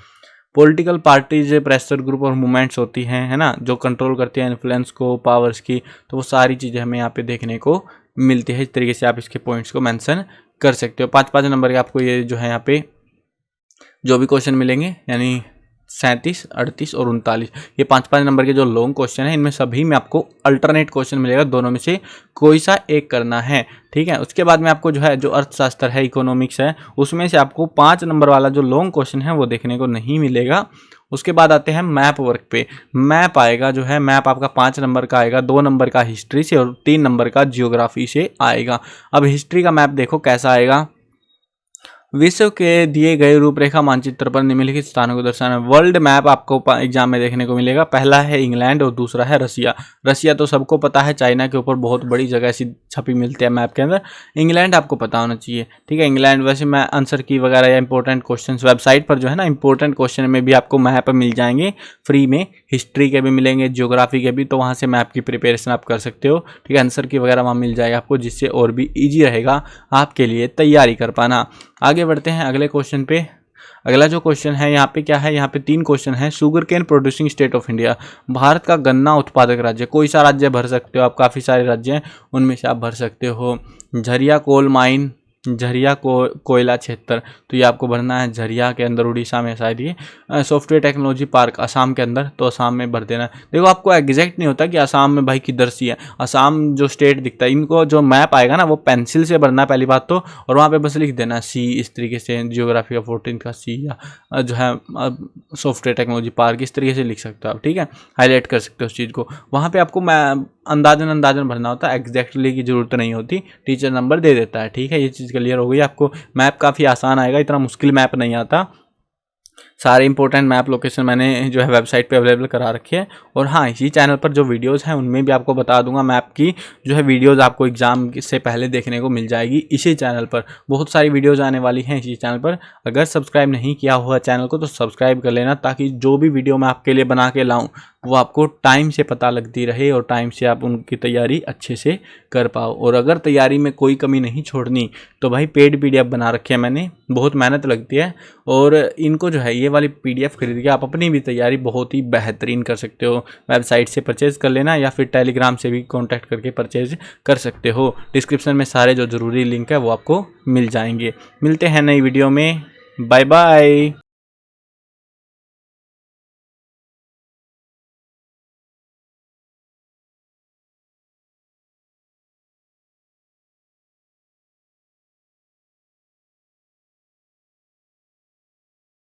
पॉलिटिकल पार्टीज, प्रेशर ग्रुप और मूवमेंट्स होती हैं, है ना, जो कंट्रोल करती हैं इन्फ्लुएंस को, पावर्स की। तो वो सारी चीज़ें हमें यहाँ पे देखने को मिलती है। इस तरीके से आप इसके पॉइंट्स को मेंशन कर सकते हो। 5-5 नंबर के आपको ये जो है यहाँ पे जो भी क्वेश्चन मिलेंगे, यानी 37, 38 और 39, ये 5-5 नंबर के जो लॉन्ग क्वेश्चन है, इनमें सभी में आपको अल्टरनेट क्वेश्चन मिलेगा, दोनों में से कोई सा एक करना है, ठीक है। उसके बाद में आपको जो है जो अर्थशास्त्र है, इकोनॉमिक्स है, उसमें से आपको 5 नंबर वाला जो लॉन्ग क्वेश्चन है वो देखने को नहीं मिलेगा। उसके बाद आते हैं मैप वर्क पे। मैप आएगा जो है, मैप आपका 5 नंबर का आएगा, 2 नंबर का हिस्ट्री से और 3 नंबर का जियोग्राफी से आएगा। अब हिस्ट्री का मैप देखो कैसा आएगा। विश्व के दिए गए रूपरेखा मानचित्र पर निम्नलिखित स्थानों को दर्शाना। वर्ल्ड मैप आपको एग्जाम में देखने को मिलेगा। पहला है इंग्लैंड और दूसरा है रसिया। रसिया तो सबको पता है, चाइना के ऊपर बहुत बड़ी जगह ऐसी छपी मिलती है मैप के अंदर। इंग्लैंड आपको पता होना चाहिए, ठीक है। इंग्लैंड, वैसे मैं आंसर की वगैरह या इंपॉर्टेंट क्वेश्चन वेबसाइट पर जो है ना, इंपॉर्टेंट क्वेश्चन में भी आपको मैप मिल जाएंगे फ्री में, हिस्ट्री के भी मिलेंगे, जियोग्राफी के भी। तो वहाँ से मैप की प्रिपरेशन आप कर सकते हो, ठीक है। आंसर की वगैरह वहाँ मिल जाएगा आपको, जिससे और भी ईजी रहेगा आपके लिए तैयारी कर पाना। आगे बढ़ते हैं अगले क्वेश्चन पे। अगला जो क्वेश्चन है यहाँ पे क्या है, यहाँ पे 3 क्वेश्चन है। Sugar cane producing state of India, Bharat का गन्ना उत्पादक राज्य। कोई सा राज्य भर सकते हो आप, काफ़ी सारे राज्य हैं, उनमें से आप भर सकते हो। झरिया कोल माइन, झरिया कोयला क्षेत्र, तो ये आपको भरना है। झरिया के अंदर उड़ीसा में शायद ये। सॉफ्टवेयर टेक्नोलॉजी पार्क असम के अंदर, तो असम में भर देना। देखो आपको एग्जैक्ट नहीं होता कि असम में भाई किधर सी है, असम जो स्टेट दिखता है, इनको जो मैप आएगा ना वो पेंसिल से भरना है पहली बात तो, और वहाँ पे बस लिख देना सी, इस तरीके से जियोग्राफी का 14 का सी, या जो है सॉफ्टवेयर टेक्नोलॉजी पार्क, इस तरीके से लिख सकते हो आप, ठीक है। हाईलाइट कर सकते हो उस चीज़ को। वहाँ पे आपको अंदाजन भरना होता है, एग्जैक्टली की जरूरत नहीं होती, टीचर नंबर दे देता है, ठीक है। ये चीज़ क्लियर हो गई आपको। मैप काफ़ी आसान आएगा, इतना मुश्किल मैप नहीं आता। सारे इंपॉर्टेंट मैप लोकेशन मैंने जो है वेबसाइट पे अवेलेबल करा रखी है। और हाँ, इसी चैनल पर जो वीडियोस हैं उनमें भी आपको बता दूंगा, मैप की जो है वीडियोस आपको एग्जाम से पहले देखने को मिल जाएगी इसी चैनल पर। बहुत सारी वीडियोस आने वाली हैं इसी चैनल पर। अगर सब्सक्राइब नहीं किया हुआ चैनल को तो सब्सक्राइब कर लेना, ताकि जो भी वीडियो मैं आपके लिए बना के लाऊँ वो आपको टाइम से पता लगती रहे और टाइम से आप उनकी तैयारी अच्छे से कर पाओ। और अगर तैयारी में कोई कमी नहीं छोड़नी तो भाई पेड PDF बना रखे हैं मैंने, बहुत मेहनत लगती है। और इनको जो है ये वाली PDF खरीद के आप अपनी भी तैयारी बहुत ही बेहतरीन कर सकते हो। वेबसाइट से परचेज कर लेना या फिर टेलीग्राम से भी कॉन्टैक्ट करके परचेज कर सकते हो। डिस्क्रिप्शन में सारे जो ज़रूरी लिंक है वो आपको मिल जाएंगे। मिलते हैं नई वीडियो में, बाय बाय।